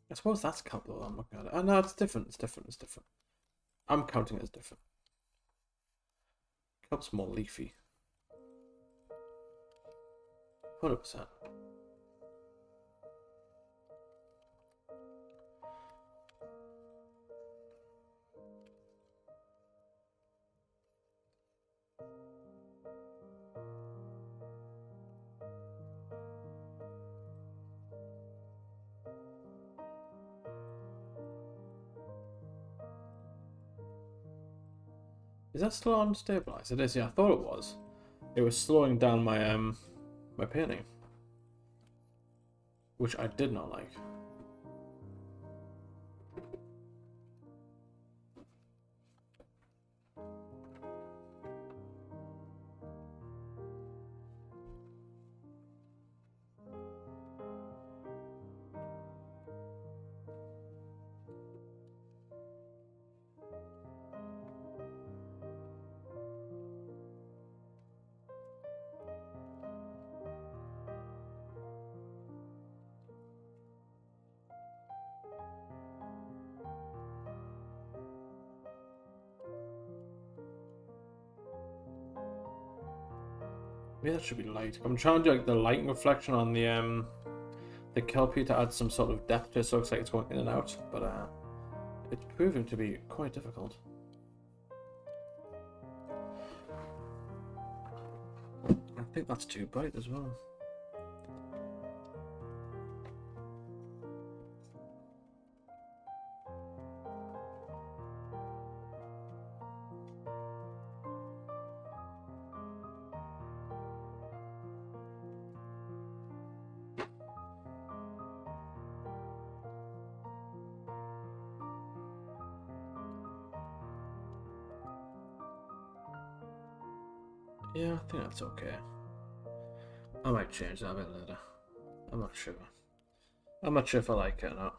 I suppose that's kelp though, I'm looking at it. Oh no, it's different, it's different, it's different. I'm counting it as different. Kelp's more leafy. 100%. Is that still on stabilize? It is, yeah, I thought it was. It was slowing down my my painting. Which I did not like. Maybe that should be light. I'm trying to do like the light reflection on the kelpie to add some sort of depth to it, so it looks like it's going in and out, but it's proving to be quite difficult. I think that's too bright as well. Yeah, I think that's okay. I might change that a bit later. I'm not sure. I'm not sure if I like it or not.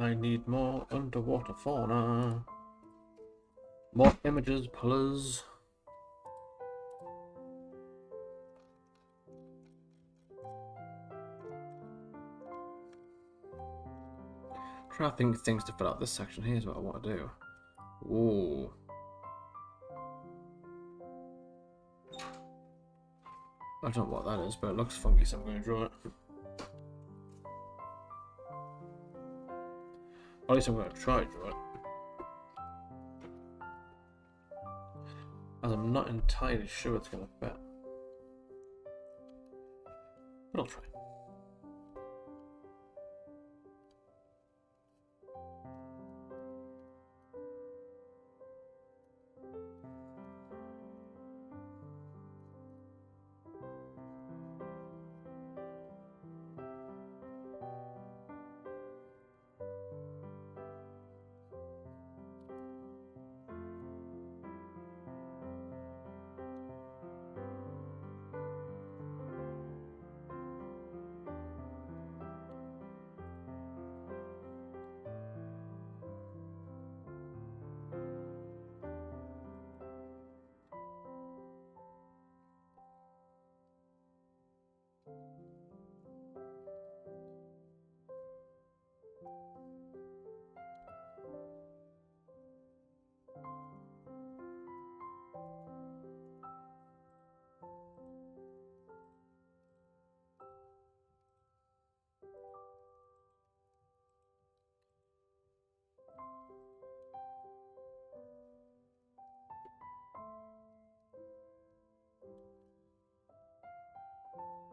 I need more underwater fauna. More images, please. Trying to think of things to fill out this section. Here's what I want to do. Ooh. I don't know what that is, but it looks funky, so I'm going to draw it. Or at least I'm going to try to draw it. As I'm not entirely sure it's going to fit. But I'll try.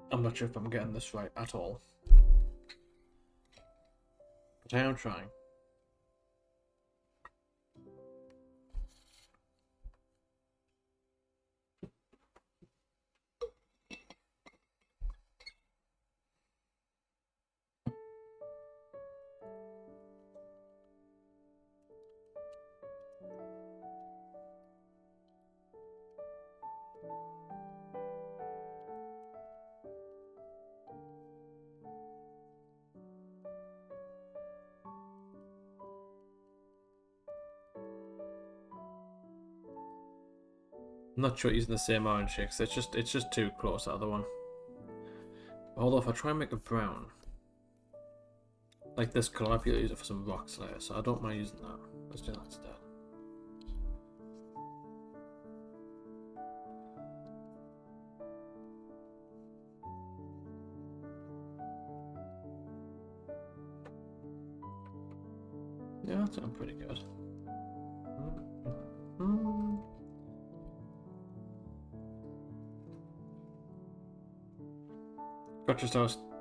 I'm not sure if I'm getting this right at all. But I am trying. I'm not sure using the same orange here, because it's just too close to the other one. Although if I try and make a brown, like this colour, I feel use it for some rocks later, so I don't mind using that. Let's do that instead. Yeah, that's sounds pretty good.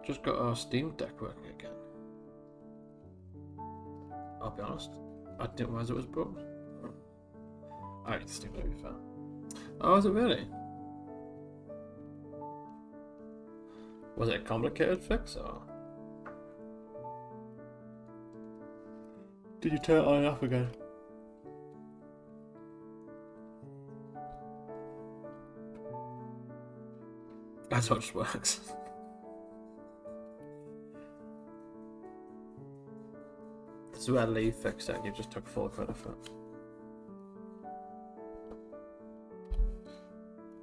Just got our Steam Deck working again. I'll be honest, I didn't realize it was broken. I need Steam Deck to be fair. Oh, is it really? Was it a complicated fix or? Did you turn it on and off again? That's how it just works. This is where Lee fixed it, you just took full credit for it.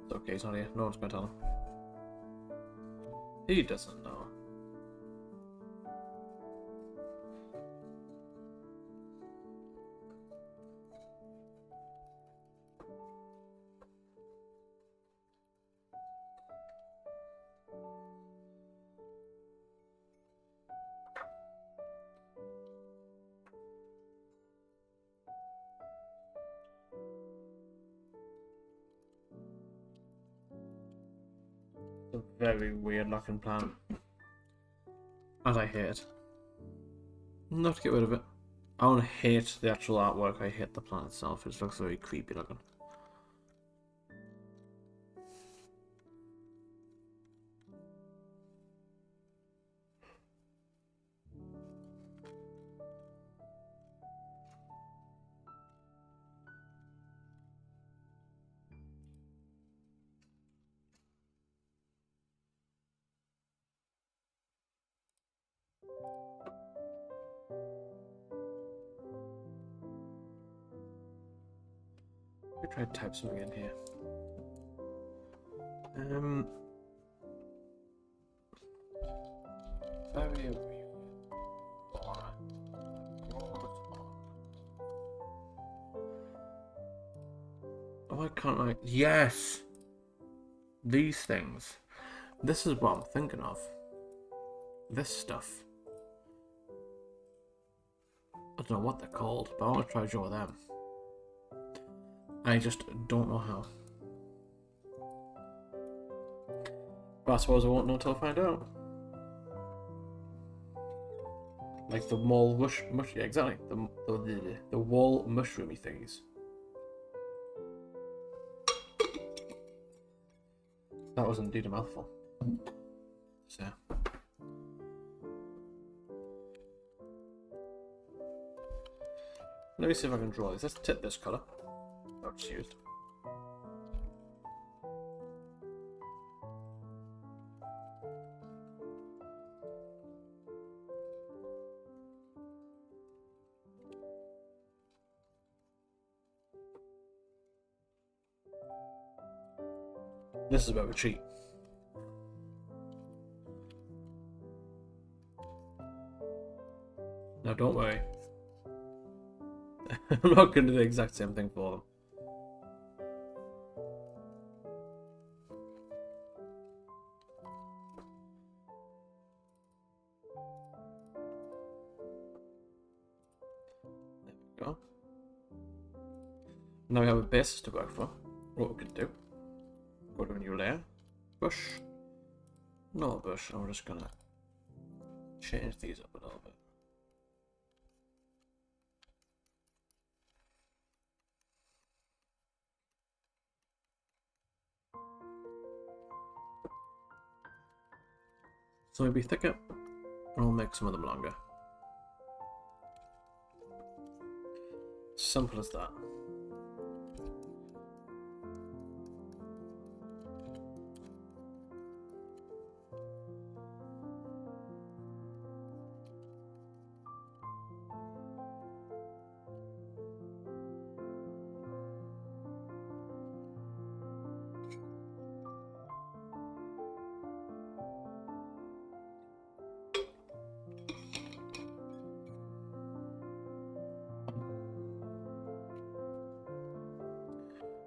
It's okay, he's not here. No one's gonna tell him. He doesn't know. It's a very weird looking plant. And I hate it. Not to get rid of it. I don't hate the actual artwork, I hate the plant itself. It just looks very creepy looking. me try to type something in here. Very oh, I can't write. Yes! These things. This is what I'm thinking of. This stuff. I don't know what they're called, but I want to try to draw them. I just don't know how. But I suppose I won't know until I find out. Like the wall yeah, exactly. The wall mushroomy things. That was indeed a mouthful. So. Let me see if I can draw this. Let's tip this colour. That was used. This is a bit of a cheat. Now don't worry. I'm not going to do the exact same thing for them. There we go. Now we have a basis to work for. What we can do. Go to a new layer. Brush. No brush. I'm just going to change these up a little bit. So maybe thicker, and I'll make some of them longer. Simple as that.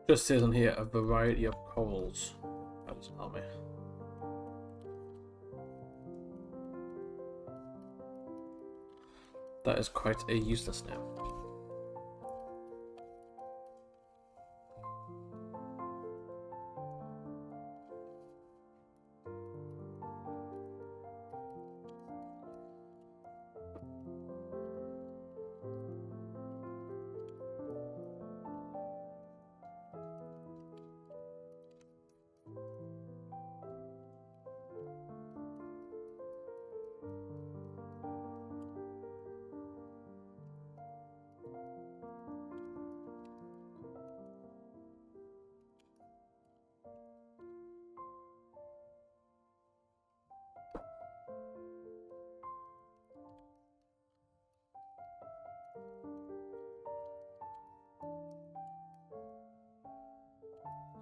Just says on here a variety of corals. That doesn't help me. That is quite a useless name.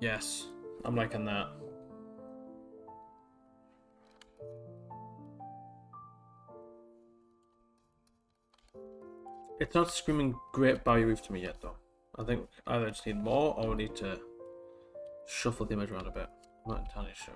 Yes, I'm liking that. It's not screaming great barrier reef to me yet, though. I think either I just need more or we need to shuffle the image around a bit. I'm not entirely sure.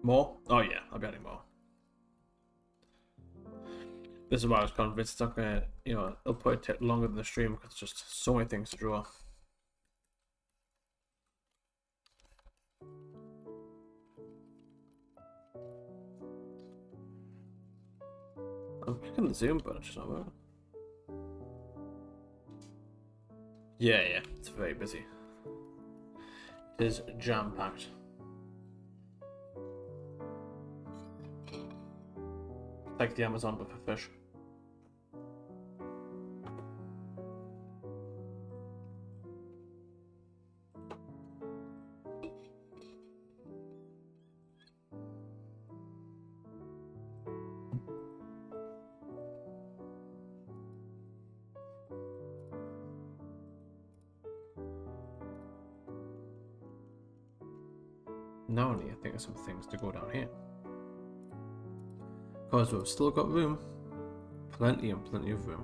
More? Oh yeah, I'll be adding more. This is why I was convinced it's not gonna, it'll probably take longer than the stream because it's just so many things to draw. I'm clicking the zoom button, it's just not working. Yeah, it's very busy. It is jam-packed. Like the Amazon but for fish. Now I need to think of some things to go down here. Because we've still got room. Plenty and plenty of room.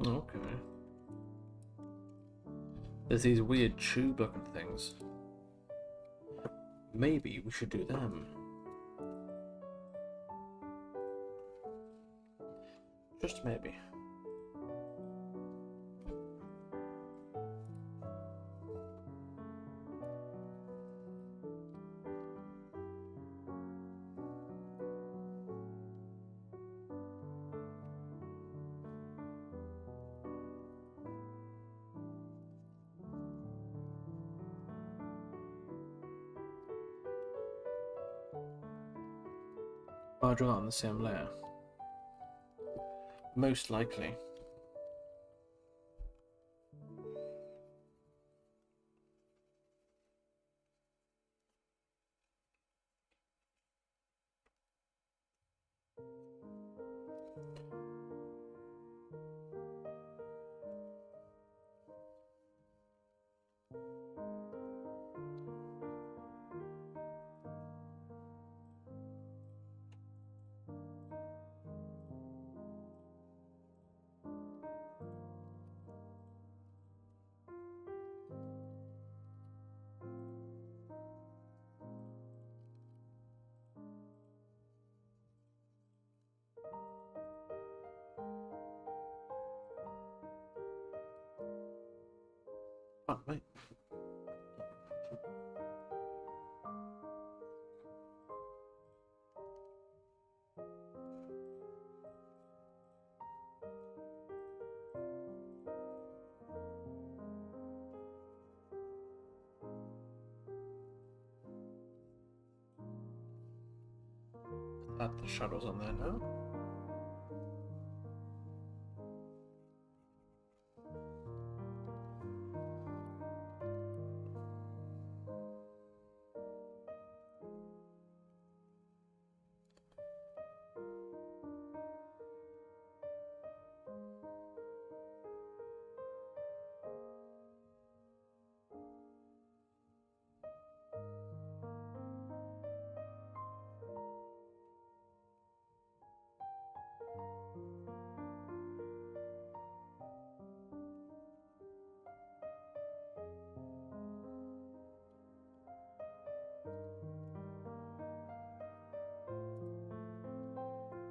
Okay. There's these weird tube looking things. Maybe we should do them. Just maybe. I'll draw that on the same layer. Most likely. Oh, wait. Add the shadows on there now.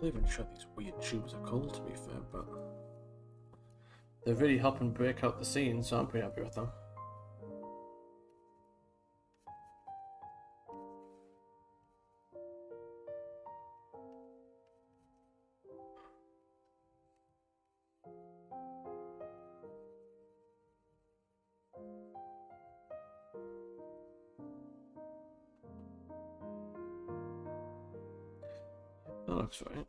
I'm not even sure these weird tubes are cool, to be fair, but they're really helping break out the scene, so I'm pretty happy with them. That looks right.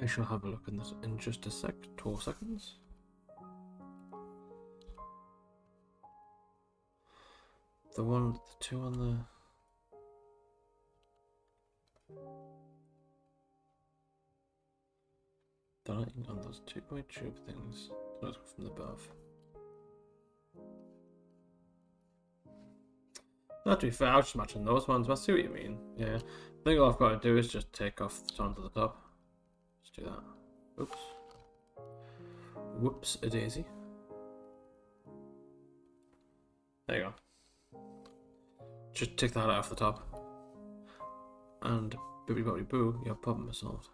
I shall have a look in this in just a sec. 12 seconds. The two on the... The lighting on those 2-point tube things. Let's go from above. Not to be fair, I was just matching those ones, but I see what you mean. Yeah. I think all I've got to do is just take off the top to the top. Let's do that. Oops. Whoops a daisy. There you go. Just take that off the top. And bibbidi bobbidi boo, your problem is solved.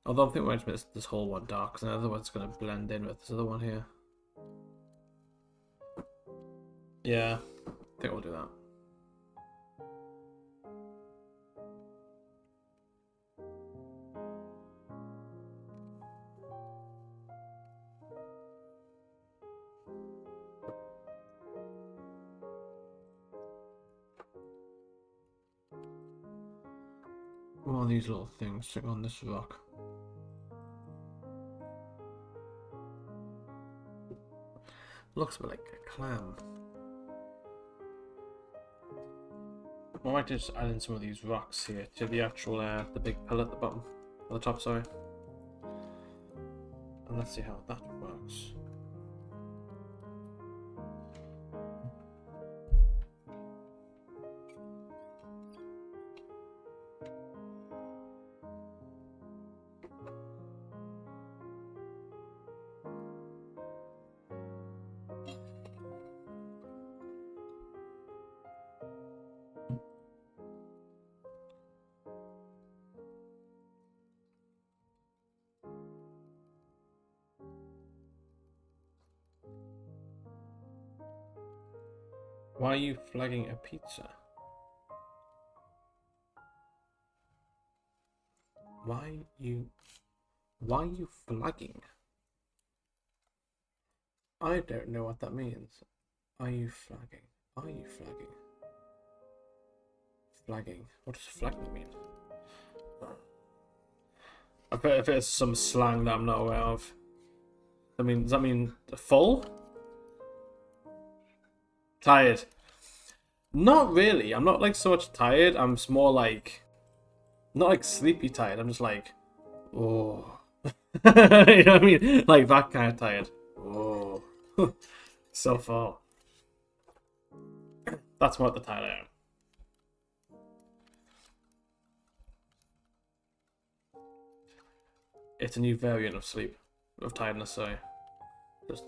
Although I think we're going to make this whole one dark, because otherwise it's going to blend in with this other one here. Yeah, I think we'll do that. What are these little things sitting on this rock? Looks a bit like a clam. I might just add in some of these rocks here to the actual, the big pillar at the bottom, or the top, sorry. And let's see how that works. Why are you flagging a pizza? Why are you flagging? I don't know what that means. Are you flagging? Are you flagging? Flagging. What does flagging mean? I bet if it's some slang that I'm not aware of. I mean, does that mean full? Tired. Not really. I'm not like so much tired. I'm just more like, not like sleepy tired. I'm just like, oh. You know what I mean? Like that kind of tired. Oh. So far. That's what the tired I am. It's a new variant of sleep. Of tiredness, sorry. Just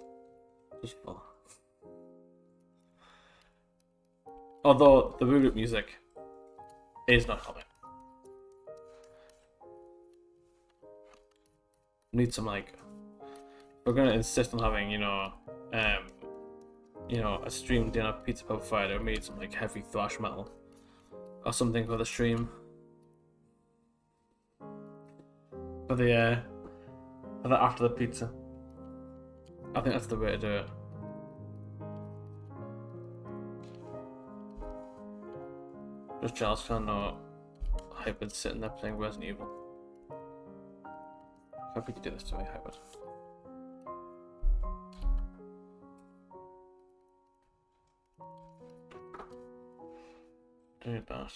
full. Although the voodoo music is not helping. Need some like, we're gonna insist on having, you know, a stream dinner pizza pub Friday. We need some like heavy thrash metal or something for the stream. For the after the pizza. I think that's the way to do it. Just jealous because I know Hybrid's sitting there playing Resident Evil. I hope we could do this to me, Hybrid. Do that.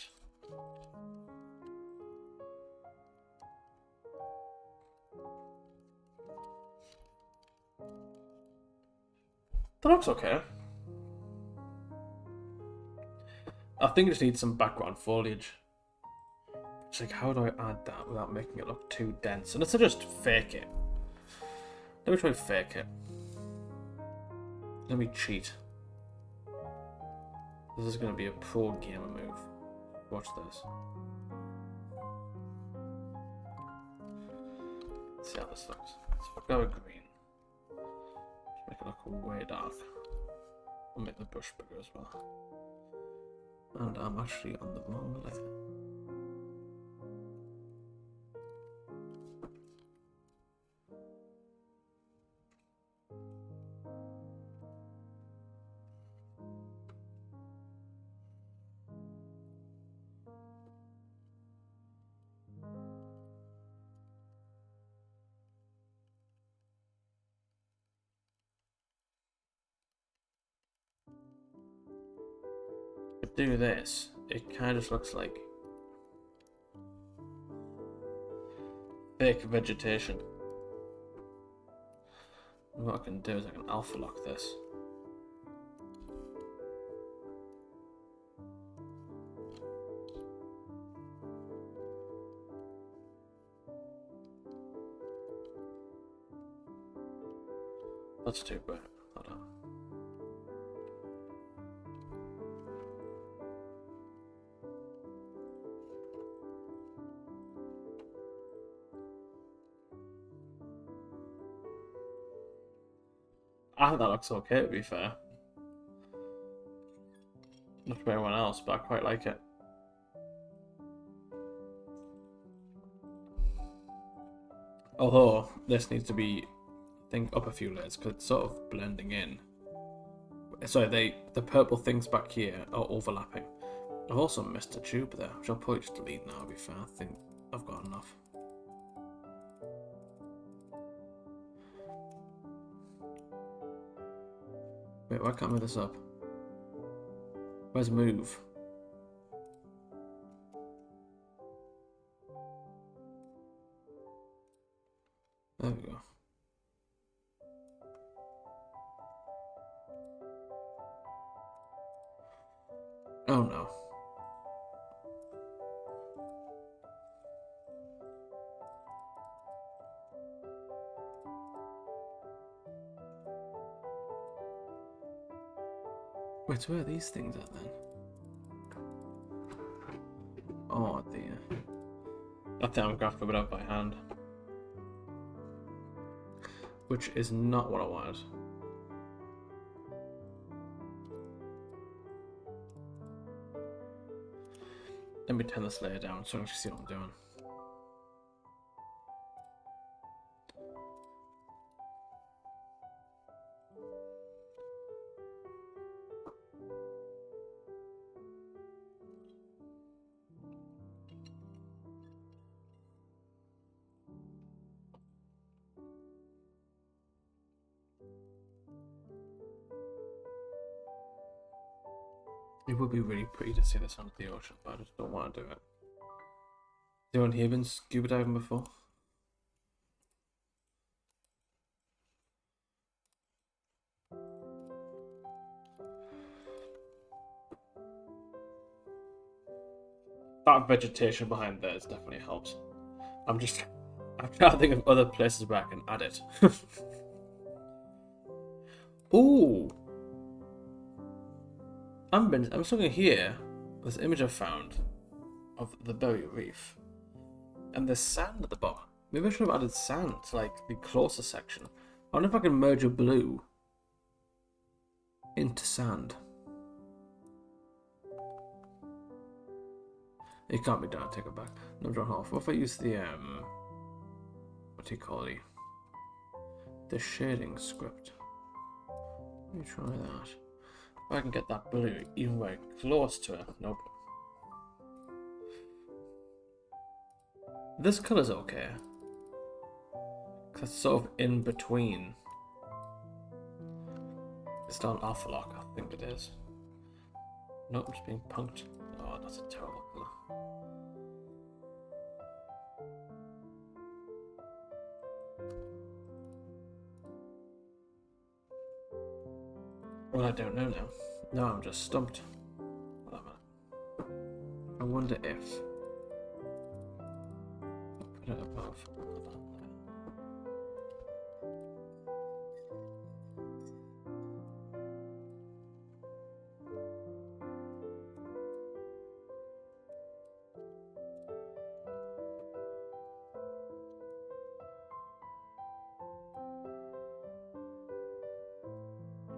That looks okay. I think it just needs some background foliage. It's like, how do I add that without making it look too dense? And it's just fake it. Let me try fake it. Let me cheat. This is going to be a pro gamer move. Watch this. Let's see how this looks. So I'll go with green. Just make it look way dark. I'll make the brush bigger as well. And I'm actually on the wrong layer. do this, it kind of looks like fake vegetation. What I can do is I can alpha lock this. That's too bad. Hold on. I think that looks okay, to be fair. Not for anyone else, but I quite like it. Although, this needs to be, I think, up a few layers, because it's sort of blending in. Sorry, the purple things back here are overlapping. I've also missed a tube there, which I'll probably just delete now, to be fair. I think I've got enough. Wait, why can't I move this up? Where's move? There we go. Oh no. Wait, so where are these things at then? Oh dear. I think I'm graphed it up by hand. Which is not what I wanted. Let me turn this layer down so I can actually see what I'm doing. It would be really pretty to see this under the ocean, but I just don't want to do it. Has anyone here been scuba diving before? That vegetation behind there definitely helps. I'm trying to think of other places where I can add it. Ooh! I'm looking here. This image I found of the Berry Reef, and there's sand at the bottom. Maybe I should have added sand to like the closer section. I wonder if I can merge a blue into sand. It can't be done. Take it back. No, drawn off. What if I use the what do you call it? The shading script. Let me try that. If I can get that blue even very close to it. Nope. This color's okay. Cause it's sort of in between. It's not an alpha lock, I think it is. Nope, I'm just being punked. Oh, that's a terrible color. Well, I don't know now. No, I'm just stumped. I wonder if I put it above.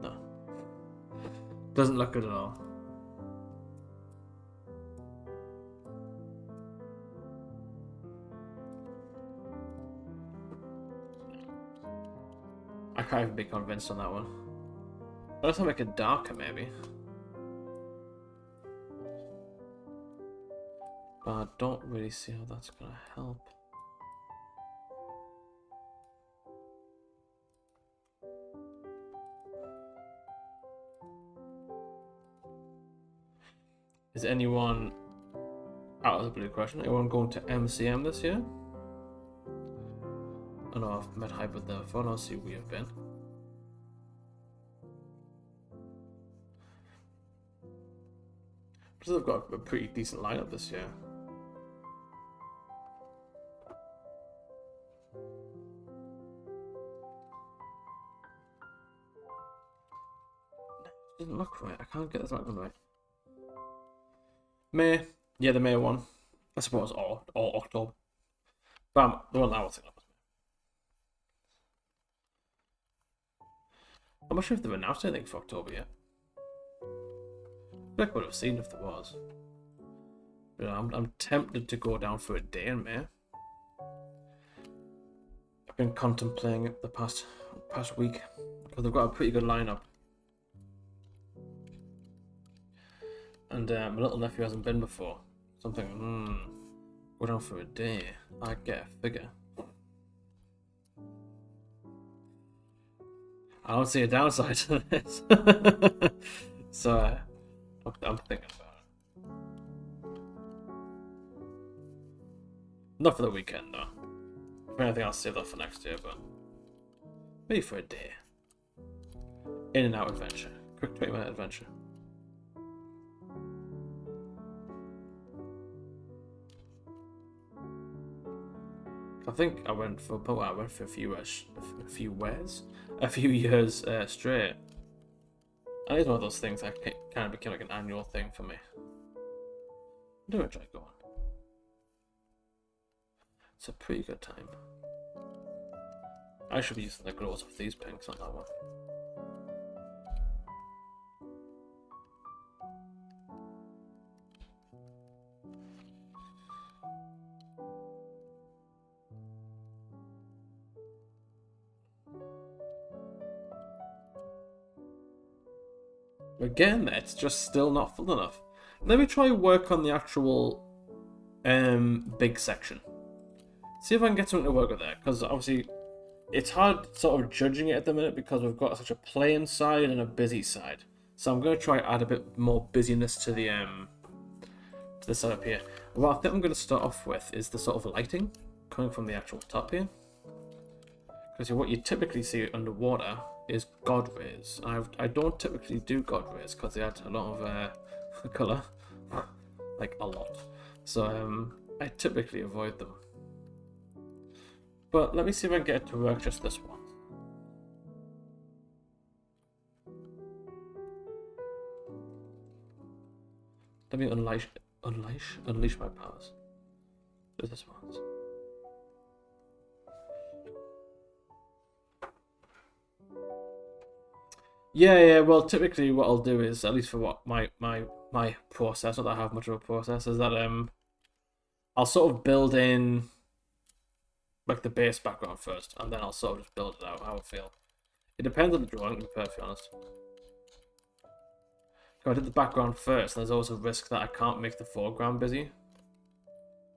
No. Doesn't look good at all. I can't even be convinced on that one. Unless I make it darker, maybe. But I don't really see how that's gonna help. Is anyone out of the blue question? Anyone going to MCM this year? I know I've met Hyper there before. I'll see where we have been. Because they've got a pretty decent lineup this year. Doesn't look right. I can't get this one right. May, yeah, the May one, I suppose, or October. But the one that I was thinking of was May. I'm not sure if they've announced anything for October yet. I would have seen if there was. But I'm tempted to go down for a day in May. I've been contemplating it the past week because they've got a pretty good lineup. And my little nephew hasn't been before. So I'm thinking, go down for a day. I get a figure. I don't see a downside to this. So I'm thinking about it. Not for the weekend, though. If anything, I'll save that for next year, but maybe for a day. In and out adventure. Quick 20-minute adventure. I think I went for a few years straight. And it's one of those things that kind of became like an annual thing for me. I do enjoy going. It's a pretty good time. I should be using the glows of these pinks on that one. Again, it's just still not full enough. Let me try work on the actual big section. See if I can get something to work with there, because obviously it's hard sort of judging it at the minute because we've got such a plain side and a busy side. So I'm going to try add a bit more busyness to the setup here. What I think I'm going to start off with is the sort of lighting coming from the actual top here. Because what you typically see underwater is god rays. I don't typically do god rays because they add a lot of colour, like a lot. So I typically avoid them. But let me see if I can get it to work just this one. Let me unleash my powers. Do this once. Yeah. Well, typically what I'll do is, at least for what my process, not that I have much of a process, is that I'll sort of build in like the base background first, and then I'll sort of just build it out how I feel. It depends on the drawing, to be perfectly honest. If I did the background first, there's always a risk that I can't make the foreground busy.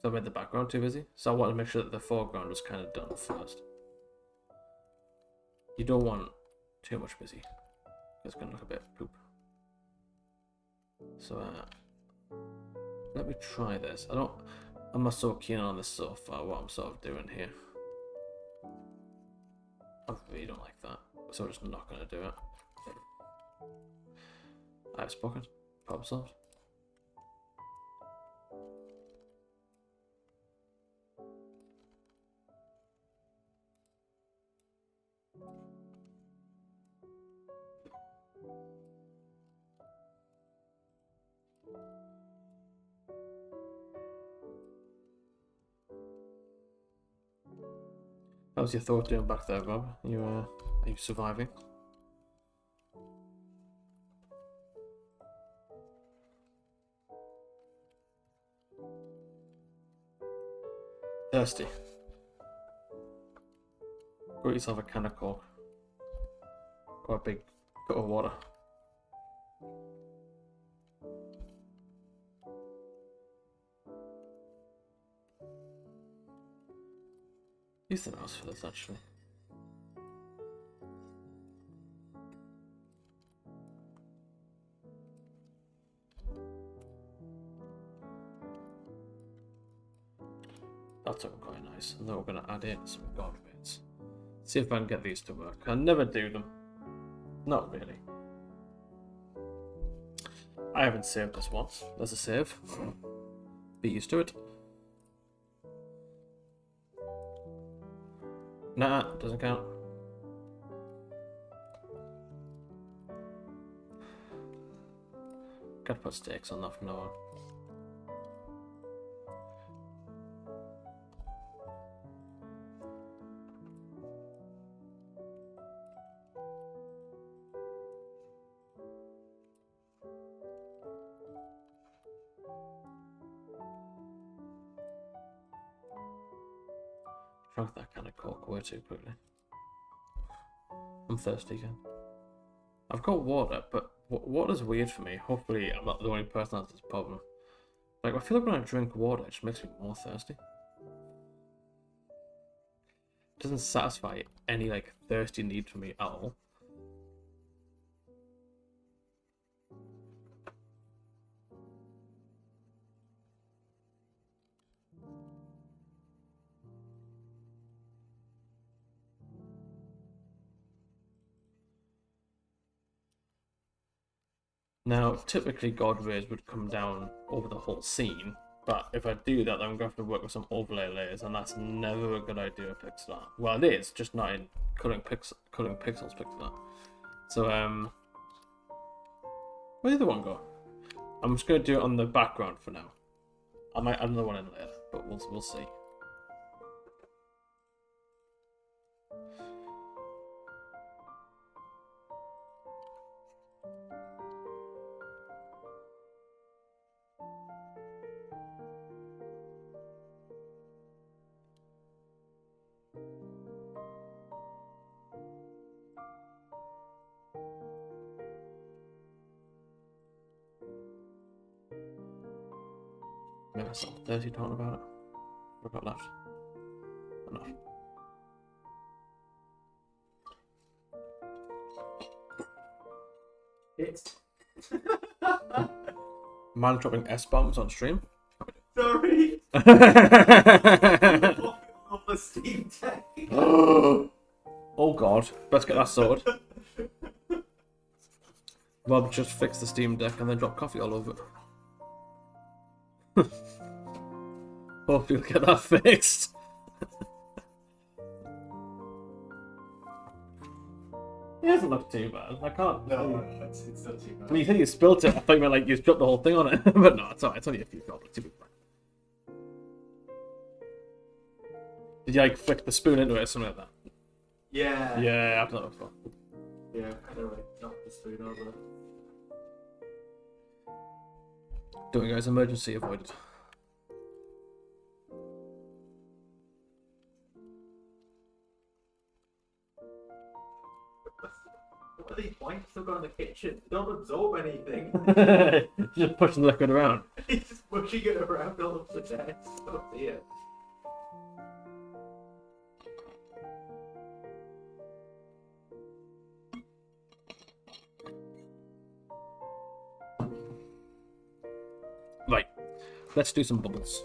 So I made the background too busy. So I want to make sure that the foreground was kind of done first. You don't want too much busy. It's going to look a bit poop. So let me try this. I'm not so keen on this so far, what I'm sort of doing here. I really don't like that. So I'm just not going to do it. I've spoken. Problem solved. How was your thought doing back there, Rob? Are you surviving? Thirsty. Got yourself a can of Coke. Or a big cup of water. Use the mouse for this, actually. That's looking quite nice. And then we're going to add in some god bits. See if I can get these to work. I never do them. Not really. I haven't saved this once. There's a save. Be used to it. Nah, doesn't count. Gotta put stakes on that from now on. Drank that kind of coke way too quickly. I'm thirsty again. I've got water, but water's weird for me. Hopefully I'm not the only person that has this problem. Like, I feel like when I drink water, it just makes me more thirsty. It doesn't satisfy any, like, thirsty need for me at all. Now, typically God rays would come down over the whole scene, but if I do that, then I'm going to have to work with some overlay layers, and that's never a good idea in pixel art. Well, it is, just not in cutting pixels pixel art. So, where did the one go? I'm just going to do it on the background for now. I might add another one in later, but we'll see. Maybe I saw 30 talking about it. What have I got left? Enough. It's Man dropping S-bombs on stream. sorry. Off the Steam Deck. Oh god, let's get that sorted. Rob just fixed the Steam Deck and then dropped coffee all over it. Hope you'll get that fixed. It doesn't look too bad. I can't. No, it's not too bad. When you said you spilt it, I thought you meant like you dropped the whole thing on it. But no, it's alright. It's only a few droplets. You'll be fine. Did you like flick the spoon into it or something like that? Yeah. Yeah, I've done that before. Yeah, kind of like knocked the spoon over. Don't worry, guys. Emergency avoided. What are these points still got in the kitchen? They don't absorb anything. Just pushing the liquid around. He's just pushing it around all over the desk. Oh dear. Right, let's do some bubbles.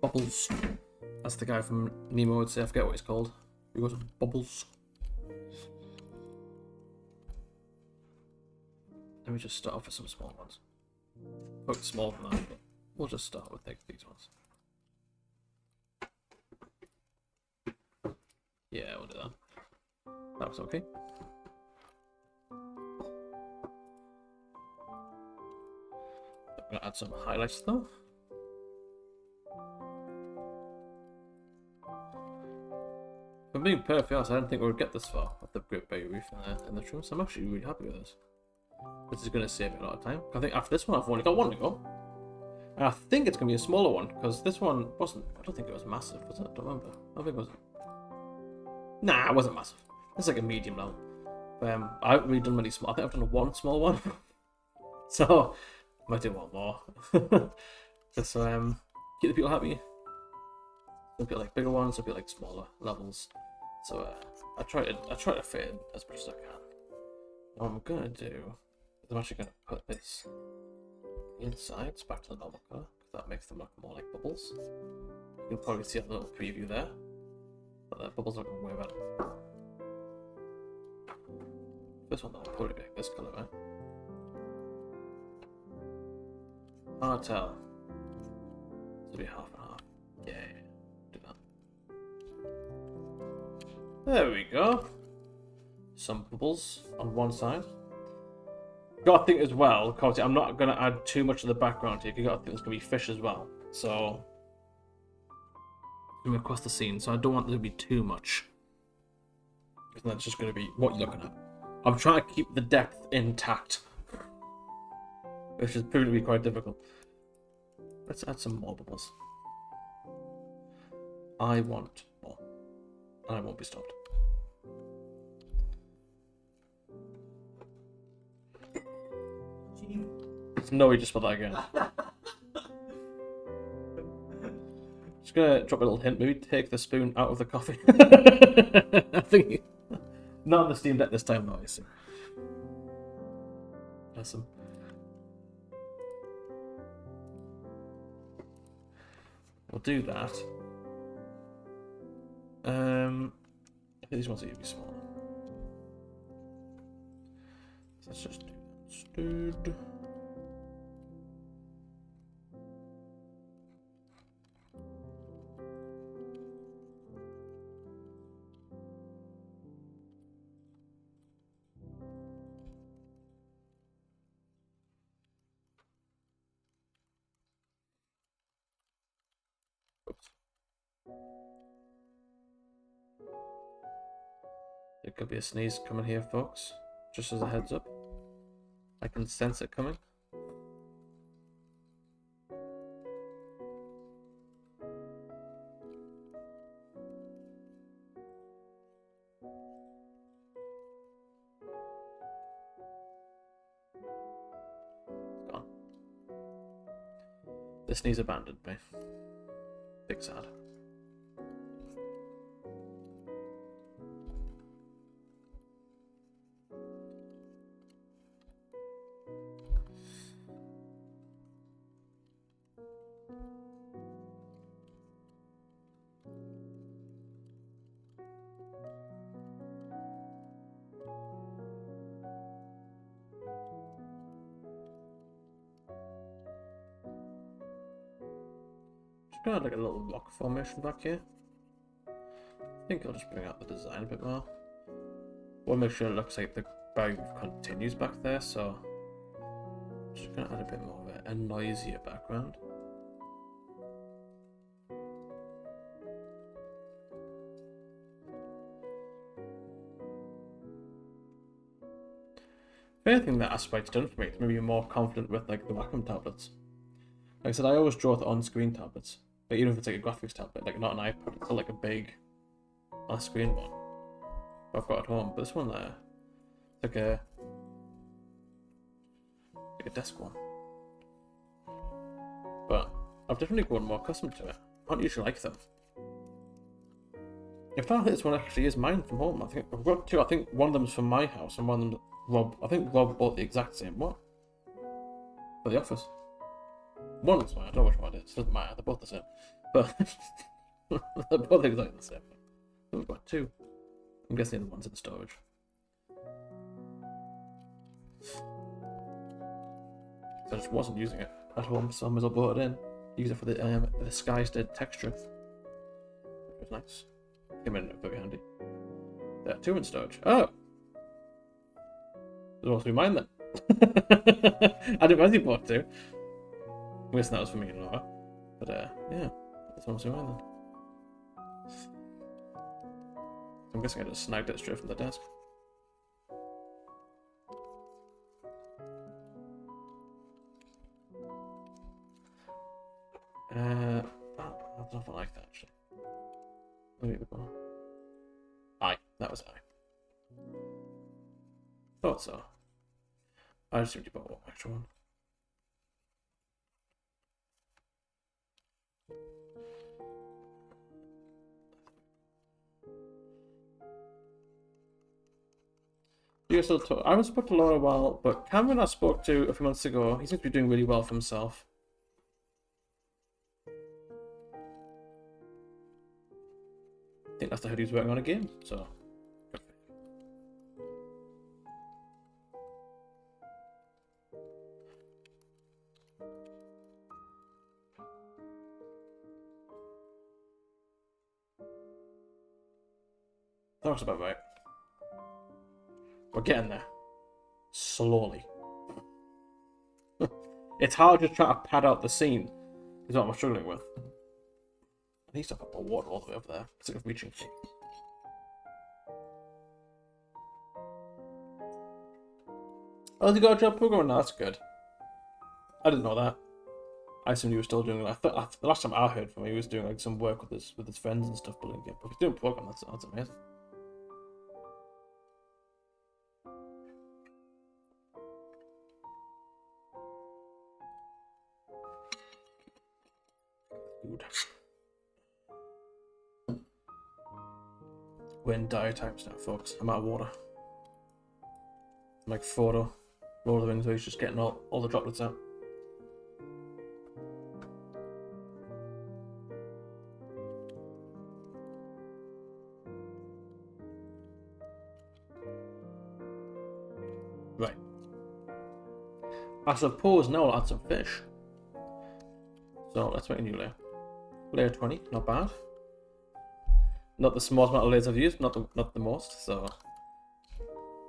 Bubbles. That's the guy from Nemo would say. I forget what he's called. He goes bubbles. Let me just start off with some small ones. Oh, smaller than that, but we'll just start with like these ones. Yeah, we'll do that. That was okay. I'm gonna add some highlights though. If I'm being perfectly honest, I didn't think we would get this far with the Great Bay Reef in the trim, so I'm actually really happy with this. This is going to save me a lot of time. I think after this one, I've only got one to go. And I think it's going to be a smaller one, because this one wasn't... I don't think it was massive, was it? I don't remember. I think it was... Nah, it wasn't massive. It's like a medium level. I haven't really done many small... I think I've done one small one. So, I might do one more. Just so, keep the people happy. Some people like bigger ones, some people like smaller levels. So, I try to fit in as much as I can. What I'm going to do... I'm actually going to put this inside, it's back to the normal colour, because That makes them look more like bubbles. You can probably see a little preview there. But the bubbles look way better. This one, I'll probably be like this colour, right? Hard to tell. This will be half and half. Yeah, do that. There we go. Some bubbles on one side. Got to think as well, because I'm not going to add too much of the background here. You got to think there's going to be fish as well. So, across the scene. So I don't want there to be too much. Because that's just going to be what you're looking at. I'm trying to keep the depth intact, which is proving to be quite difficult. Let's add some more bubbles. I want more. And I won't be stopped. No, we just spelled that again. Just gonna drop a little hint. Maybe take the spoon out of the coffee. I think not on the Steam Deck this time, though. I see. Awesome. We'll do that. I think these ones are gonna be smaller. So let's just do that. There could be a sneeze coming here, folks. Just as a heads up. I can sense it coming. It's gone. The sneeze abandoned me. Big sad. Got like a little rock formation back here. I think I'll just bring out the design a bit more. We'll make sure it looks like the bag continues back there, so just gonna add a bit more of a noisier background. If anything that Asperite's done for me, it's maybe you're more confident with like the Wacom tablets. Like I said, I always draw with on-screen tablets. But even if it's like a graphics tablet, like not an iPad, it's still like a big on-screen one I've got at home. But this one there, it's like a desk one. But I've definitely grown more accustomed to it. I don't usually like them. In fact, this one actually is mine from home. I think I've got two. I think one of them's from my house and one of them Rob. I think Rob bought the exact same one for the office. One is mine. I don't know which one it is. It doesn't matter. They're both the same. But they're both exactly the same. So we've got two. I'm guessing the one's in storage. So I just wasn't using it at home, so I might as well brought it in. Use it for the sky-stead texture. It was nice. Came in very handy. There, two in storage. Oh! It must be mine then. I didn't realize you bought two. I'm guessing that was for me and Laura. But yeah, that's must be mine then. I'm guessing I just snagged it straight from the desk. That's nothing like that actually. Maybe the bar. Aye, that was I. Thought so. I just simply bought one extra one. You still talk. I haven't spoken to Laura a while, but Cameron I spoke to a few months ago. He seems to be doing really well for himself. think last I heard he was working on a game, so. That looks about right. We're getting there. Slowly. It's hard to try to pad out the scene, is what I'm struggling with. I need to put my water all the way over there. It's like reaching. Oh, they got a job programming? No, that's good. I didn't know that. I assumed he was still doing it. I thought the last time I heard from him, he was doing like some work with his friends and stuff, building it. But if he's doing program, that's amazing. Good. We're in dire times now, folks. I'm out of water. I'm like Frodo, Lord of the Rings, where he's just getting all the droplets out. Right. I suppose now I'll add some fish. So let's make a new layer. Layer 20, not bad. Not the smallest amount of layers I've used, not the most, so.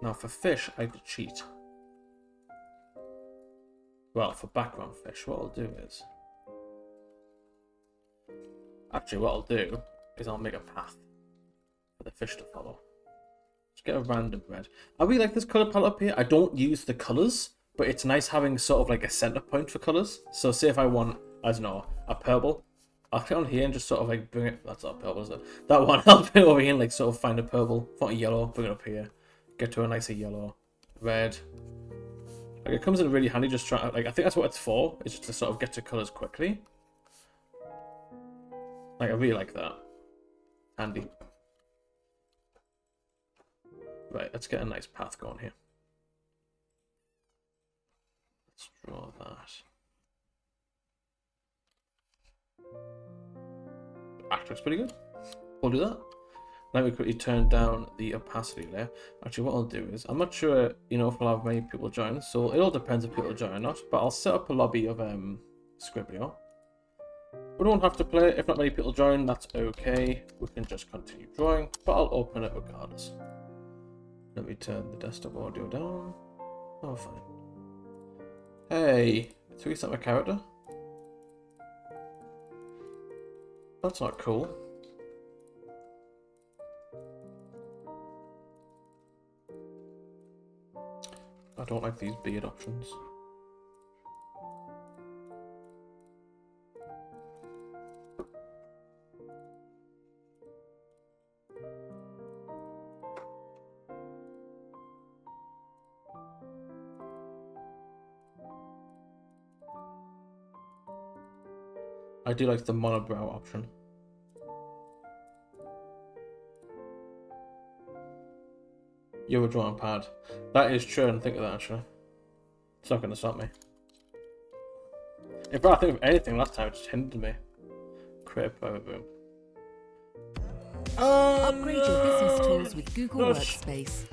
Now for fish, I could cheat. Well, for background fish, what I'll do is... Actually, what I'll do is I'll make a path for the fish to follow. Just get a random red. I really like this colour palette up here. I don't use the colours, but it's nice having sort of like a centre point for colours. So say if I want, I don't know, a purple, I'll click on here and just sort of like bring it... That's not purple, is it? That one, I'll bring it over here and like sort of find a purple, find a yellow, bring it up here. Get to a nicer yellow, red. Like it comes in really handy just trying, like I think that's what it's for, is just to sort of get to colours quickly. Like I really like that. Handy. Right, let's get a nice path going here. Let's draw that. Actually looks pretty good. We'll do that. Now we quickly turn down the opacity layer. Actually, what I'll do is, I'm not sure, you know, if we'll have many people join, so it all depends if people join or not, but I'll set up a lobby of Scriblio. We don't have to play it. If not many people join, that's okay. We can just continue drawing, but I'll open it regardless. Let me turn the desktop audio down. Oh, fine. Hey, it's reset my character. That's not cool. I don't like these beard options. I do like the monobrow option. You're a drawing pad. That is true, and think of that actually. It's not going to stop me. In fact, I think of anything last time, it just hindered me. Create a private room. Upgrade your business tools with Google Workspace.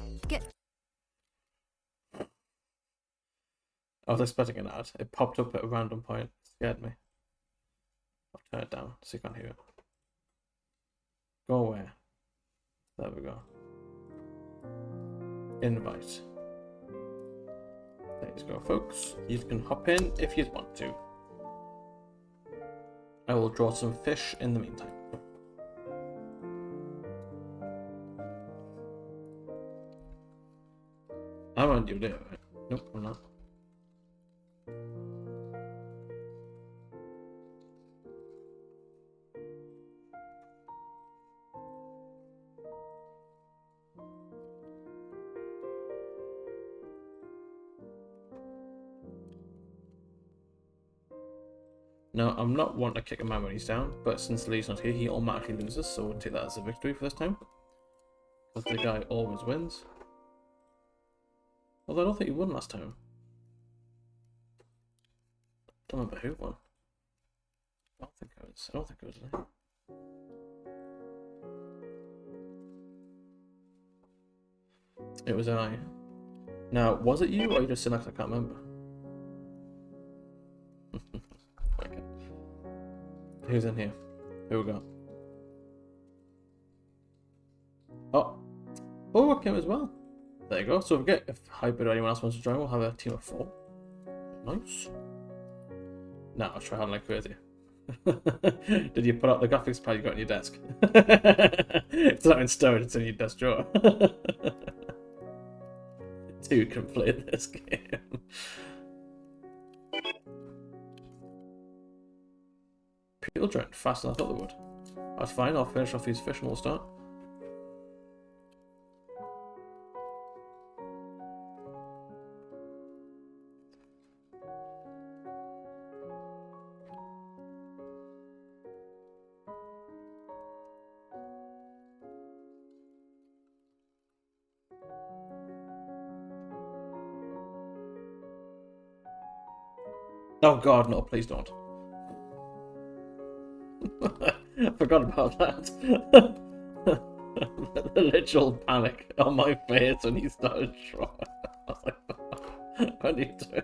I was expecting an ad. It popped up at a random point. It scared me. I'll turn it down so you can't hear it. Go away. There we go. Invite. There you go, folks. You can hop in if you want to. I will draw some fish in the meantime. I'm on due date, right? Nope, I'm not. Now, I'm not wanting to kick a man when he's down, but since Lee's not here, he automatically loses, so we'll take that as a victory for this time. Because the guy always wins. Although I don't think he won last time. Don't remember who won. I don't think it was Lee. It was I. Now, was it you, or you just saying like I can't remember? Okay. Who's in here? Who we got? Oh. Oh, I came as well. There you go. So if Hybrid or anyone else wants to join, we'll have a team of 4. Nice. Now, I'll try hard like crazy. Did you put up the graphics pad you got on your desk? It's not in storage, it's in your desk drawer. 2 can play this game. People joined faster than I thought they would. That's fine, I'll finish off these fish and we'll start. Oh god, no, please don't. I forgot about that. The literal panic on my face when he started trying. I was like, what are you doing?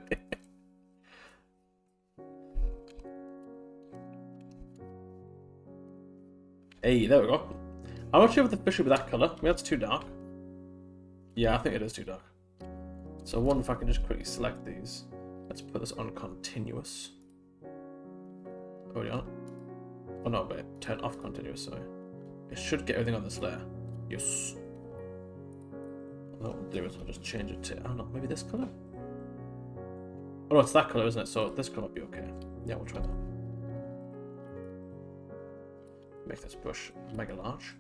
Hey, there we go. I'm not sure if the fish will be that colour. Maybe that's too dark. Yeah, I think it is too dark. So I wonder if I can just quickly select these. Let's put this on continuous. Oh, yeah. Oh no, wait. Turn off continuous, sorry. It should get everything on this layer. Yes. What I'll do is I'll just change it to, I don't know, maybe this colour? Oh no, it's that colour, isn't it? So this colour might be okay. Yeah, we'll try that. Make this brush mega large.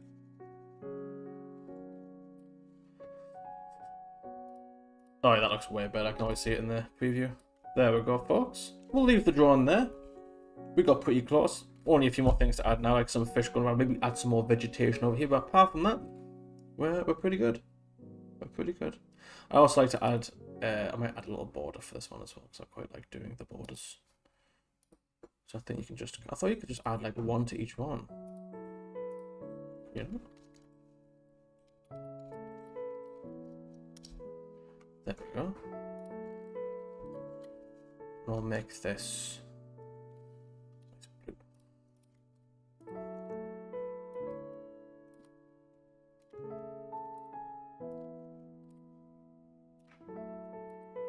Oh yeah, that looks way better. I can always see it in the preview. There we go, folks. We'll leave the drawing there. We got pretty close. Only a few more things to add now, like some fish going around. Maybe add some more vegetation over here. But apart from that, we're pretty good. We're pretty good. I also like to add. I might add a little border for this one as well, because I quite like doing the borders. So I think you can just. I thought you could just add like 1 to each one. You know. There we go. We'll make this.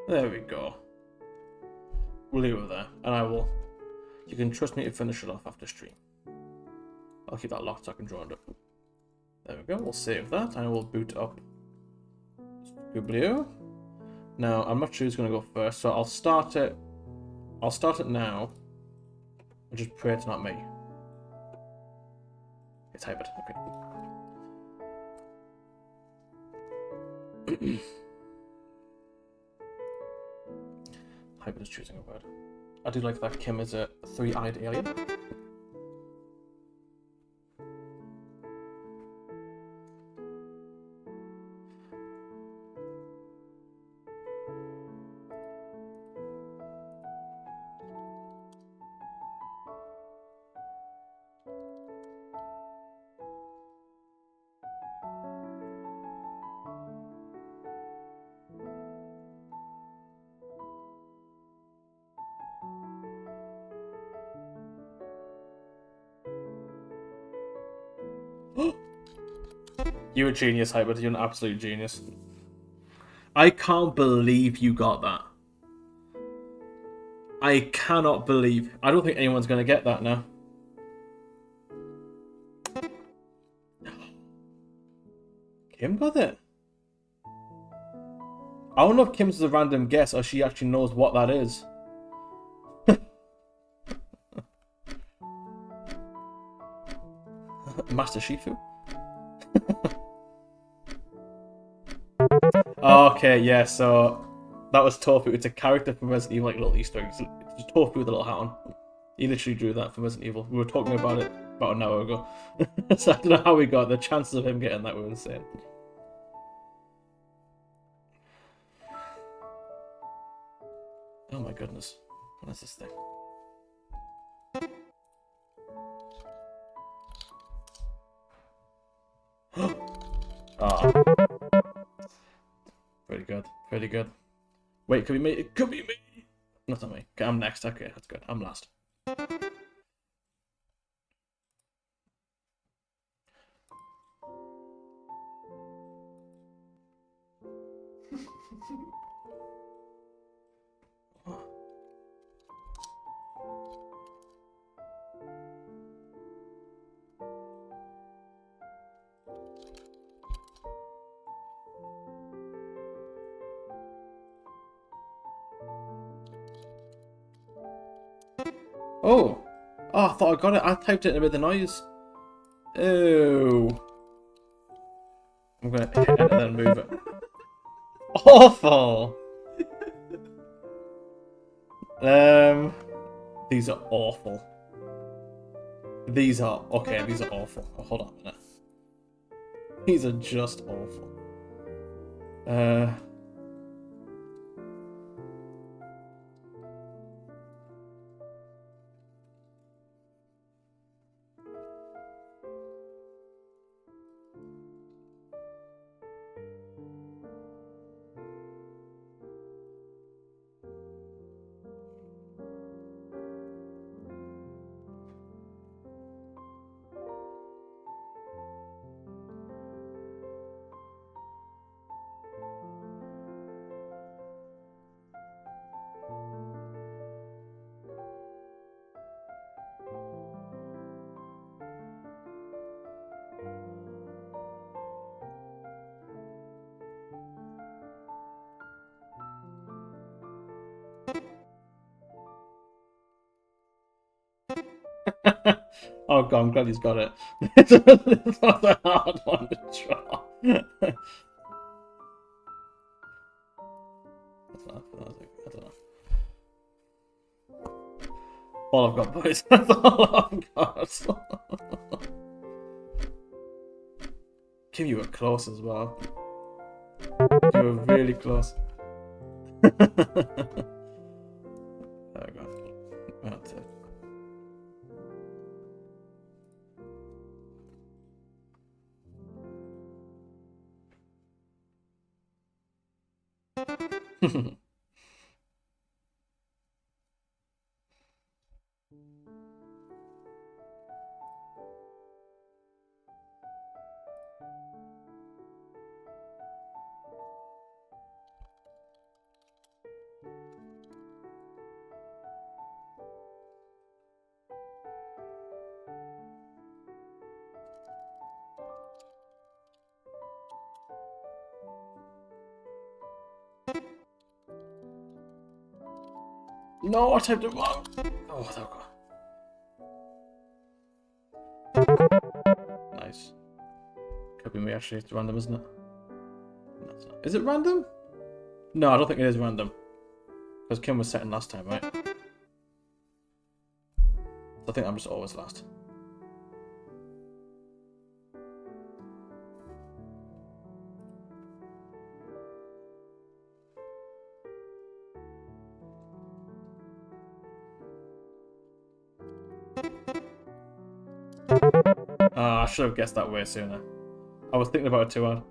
There we go. We'll leave it there, and I will. You can trust me to finish it off after stream. I'll keep that locked so I can draw it up. There we go. We'll save that, and we'll boot up Scooby-Doo. Now I'm not sure who's going to go first, so I'll start it. I'll start it now. And just pray it's not me. It's Hybrid. Okay. Hybrid is choosing a word. I do like that Kim is a 3-eyed alien. You're a genius, Hybrid. You're an absolute genius. I can't believe you got that. I cannot believe. I don't think anyone's going to get that now. Kim got it. I don't know if Kim's is a random guess or she actually knows what that is. Master Shifu? Okay, yeah, so that was Tofu. It's a character from Resident Evil, like little Easter egg. It's Tofu with a little hat on. He literally drew that from Resident Evil. We were talking about it about an hour ago. So I don't know how we got it. The chances of him getting that were insane. Oh my goodness. What is this thing? Ah. Pretty good. Pretty good. Wait, could be me? It could be me! Not me. Okay, I'm next. Okay, that's good. I'm last. Oh! Oh, I thought I got it. I typed it in with the noise. Oh. I'm gonna hit it and then move it. Awful! These are awful. These are... Okay, these are awful. Oh, hold on a minute. These are just awful. Oh god, I'm glad he's got it. It's not a hard one to draw. I don't know. All I've got, boys. That's all I've got. Kim, you were close as well. You were really close. There we go. That's it. No, I typed it wrong. Oh, there we go. Nice. Could be me actually. It's random, isn't it? No, it's not. Is it random? No, I don't think it is random. Because Kim was second last time, right? I think I'm just always last. I should have guessed that way sooner. I was thinking about it too hard.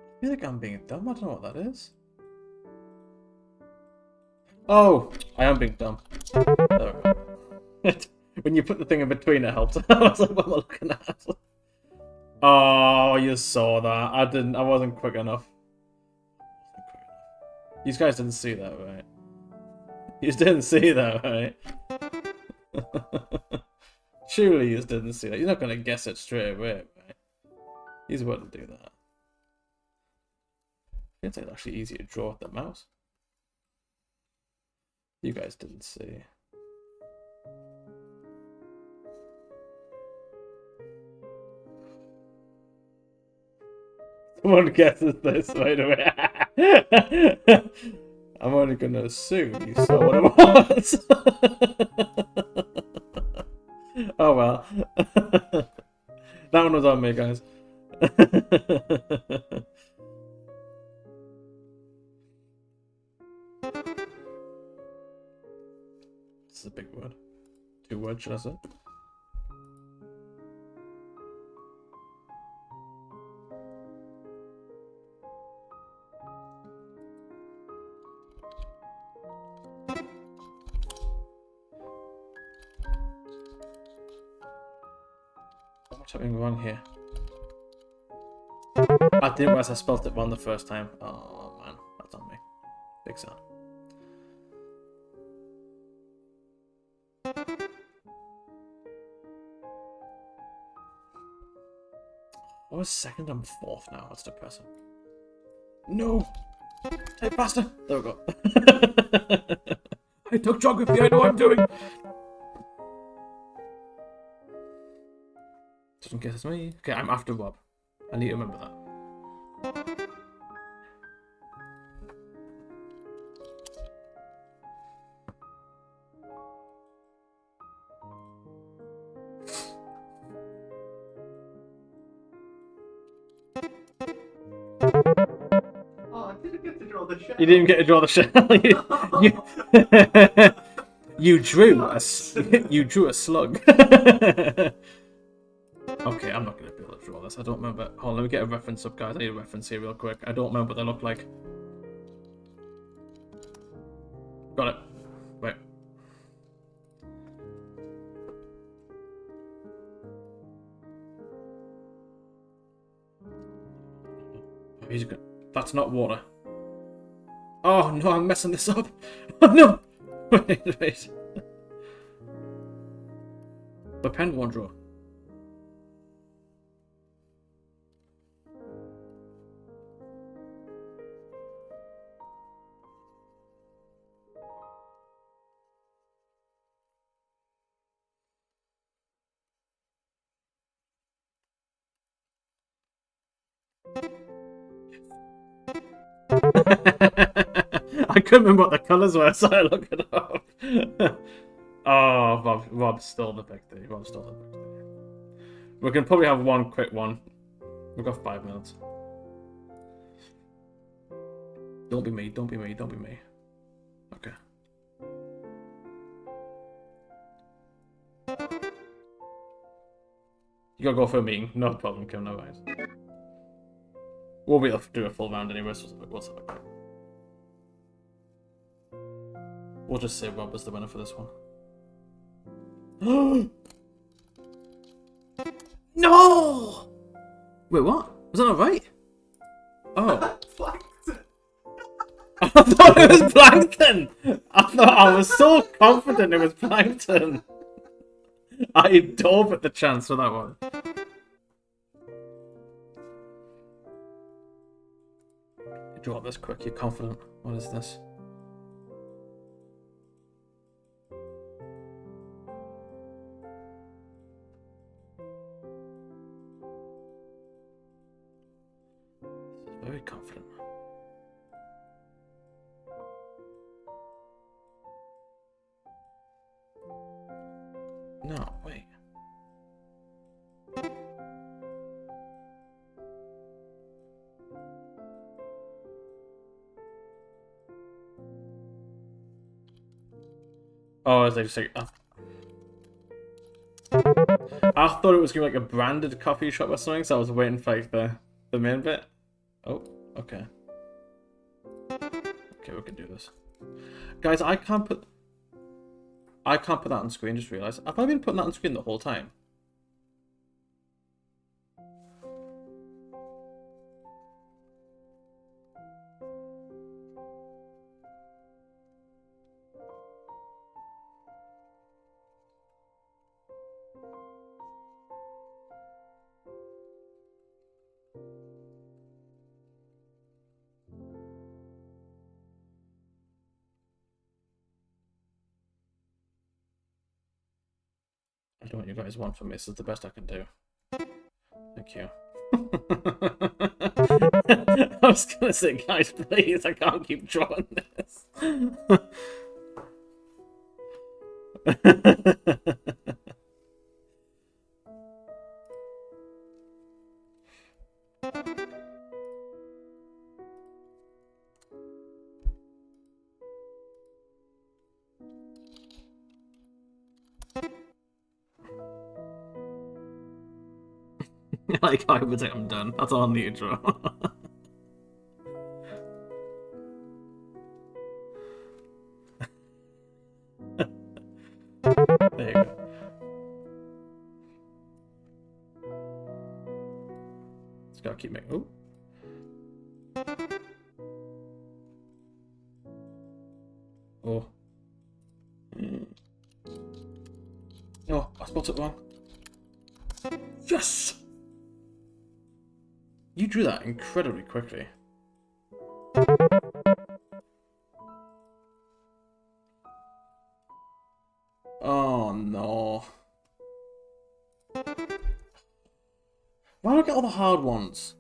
I feel like I'm being dumb. I don't know what that is. Oh, I am being dumb. There we go. When you put the thing in between, it helps. I was like, what am I looking at? Oh, you saw that. I didn't. I wasn't quick enough. You guys didn't see that, right? You didn't see that, right? Surely you didn't see that. You're not gonna guess it straight away, right? You wouldn't do that. It's actually easier to draw with the mouse. You guys didn't see. Someone guesses this right away. I'm only gonna assume you saw what it was. Oh well. That one was on me, guys. This is a big word. 2 words, should I say? What's happening wrong here? I didn't realize I spelled it wrong the first time. Oh man, that's on me. Big sad. I was second and fourth now. That's depressing. No! Type faster! There we go. I took geography, I know what I'm doing! Just in case it's me. Okay, I'm after Rob. I need to remember that. Oh, I didn't get to draw the shell. You didn't get to draw the shell. You drew a slug. Okay, I'm not gonna be able to draw this. I don't remember. Hold on, let me get a reference up, guys. I need a reference here real quick. I don't remember what they look like. Got it. Right. He's good. That's not water. Oh no, I'm messing this up. Oh no! Wait. The pen won't draw. I couldn't remember what the colours were, so I looked it up. Oh, Rob's still the victory. Rob's still the victory. We can probably have one quick one. We've got 5 minutes. Don't be me, don't be me, don't be me. Okay. You gotta go for a meeting. No problem, Kim, no worries. We'll be able to do a full round anyway, so what's up? We'll just say Rob is the winner for this one. No! Wait, what? Was that not right? Oh. Plankton. I thought it was plankton! I was so confident it was plankton. I dove at the chance for that one. Draw this quick, you're confident. What is this? Very confident. No, wait. Oh, as they just say, I thought it was gonna be like a branded coffee shop or something, so I was waiting for like the main bit. Oh, okay. Okay, we can do this. Guys, I can't put that on screen, just realized. Have I been putting that on screen the whole time? do what you guys want from me. This is the best I can do. Thank you. I was gonna say, guys, please, I can't keep drawing this. Like, I would say I'm done. That's all I need to draw. There you go. Just gotta keep making. Oh. Oh. Oh, I spelled it wrong. Yes! You drew that incredibly quickly. Oh no. Why do I get all the hard ones?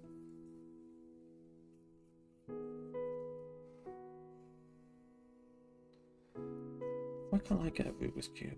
Why can't I get a Rubik's Cube?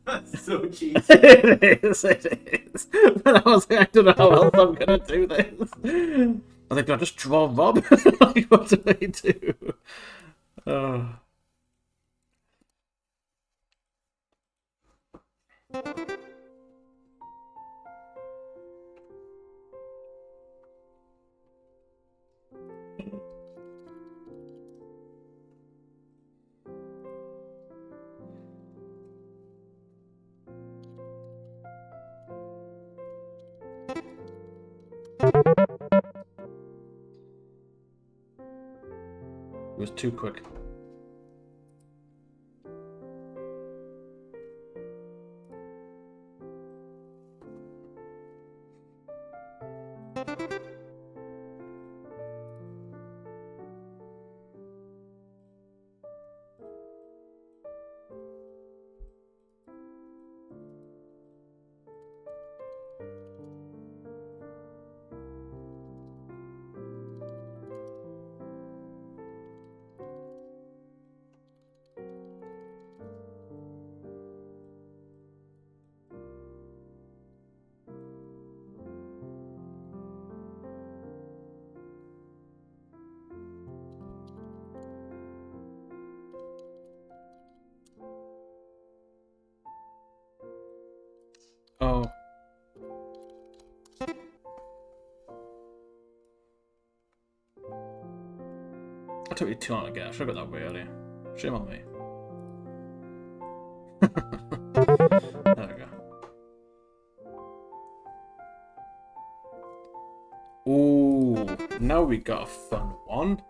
That's so cheesy. It is. But I was like, I don't know how else I'm gonna do this. I was like, do I just draw Rob? Like, what do I do? Oh. It was too quick. Oh. I took you too long to get. I should have got that way earlier. Shame on me. There we go. Ooh, now we got a fun one.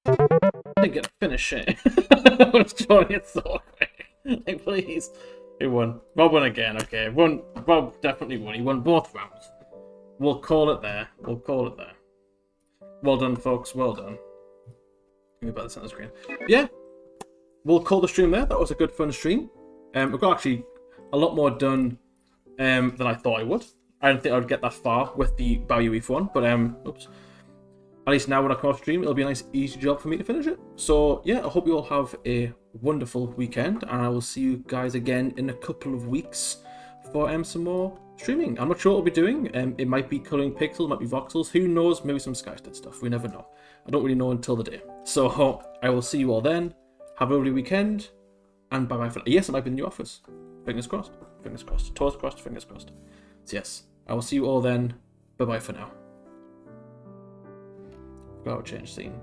I didn't get to finish it. I was drawing it so quick. Like, please. Who won? Rob won again, okay. Rob definitely won. He won both rounds. We'll call it there. We'll call it there. Well done, folks. Well done. Give me about the center screen. Yeah. We'll call the stream there. That was a good, fun stream. We've got actually a lot more done than I thought I would. I didn't think I'd get that far with the Bayou Reef one, but oops. At least now when I come off stream, it'll be a nice, easy job for me to finish it. So yeah, I hope you all have a wonderful weekend, and I will see you guys again in a couple of weeks for some more streaming. I'm not sure what I'll be doing. It might be coloring pixels, it might be voxels. Who knows? Maybe some Skysted stuff. We never know. I don't really know until the day. So I will see you all then. Have a lovely weekend, and bye bye for now. Yes, it might be in the new office. Fingers crossed. Fingers crossed. Toes crossed. Fingers crossed. So yes, I will see you all then. Bye bye for now. Forgot to change scene.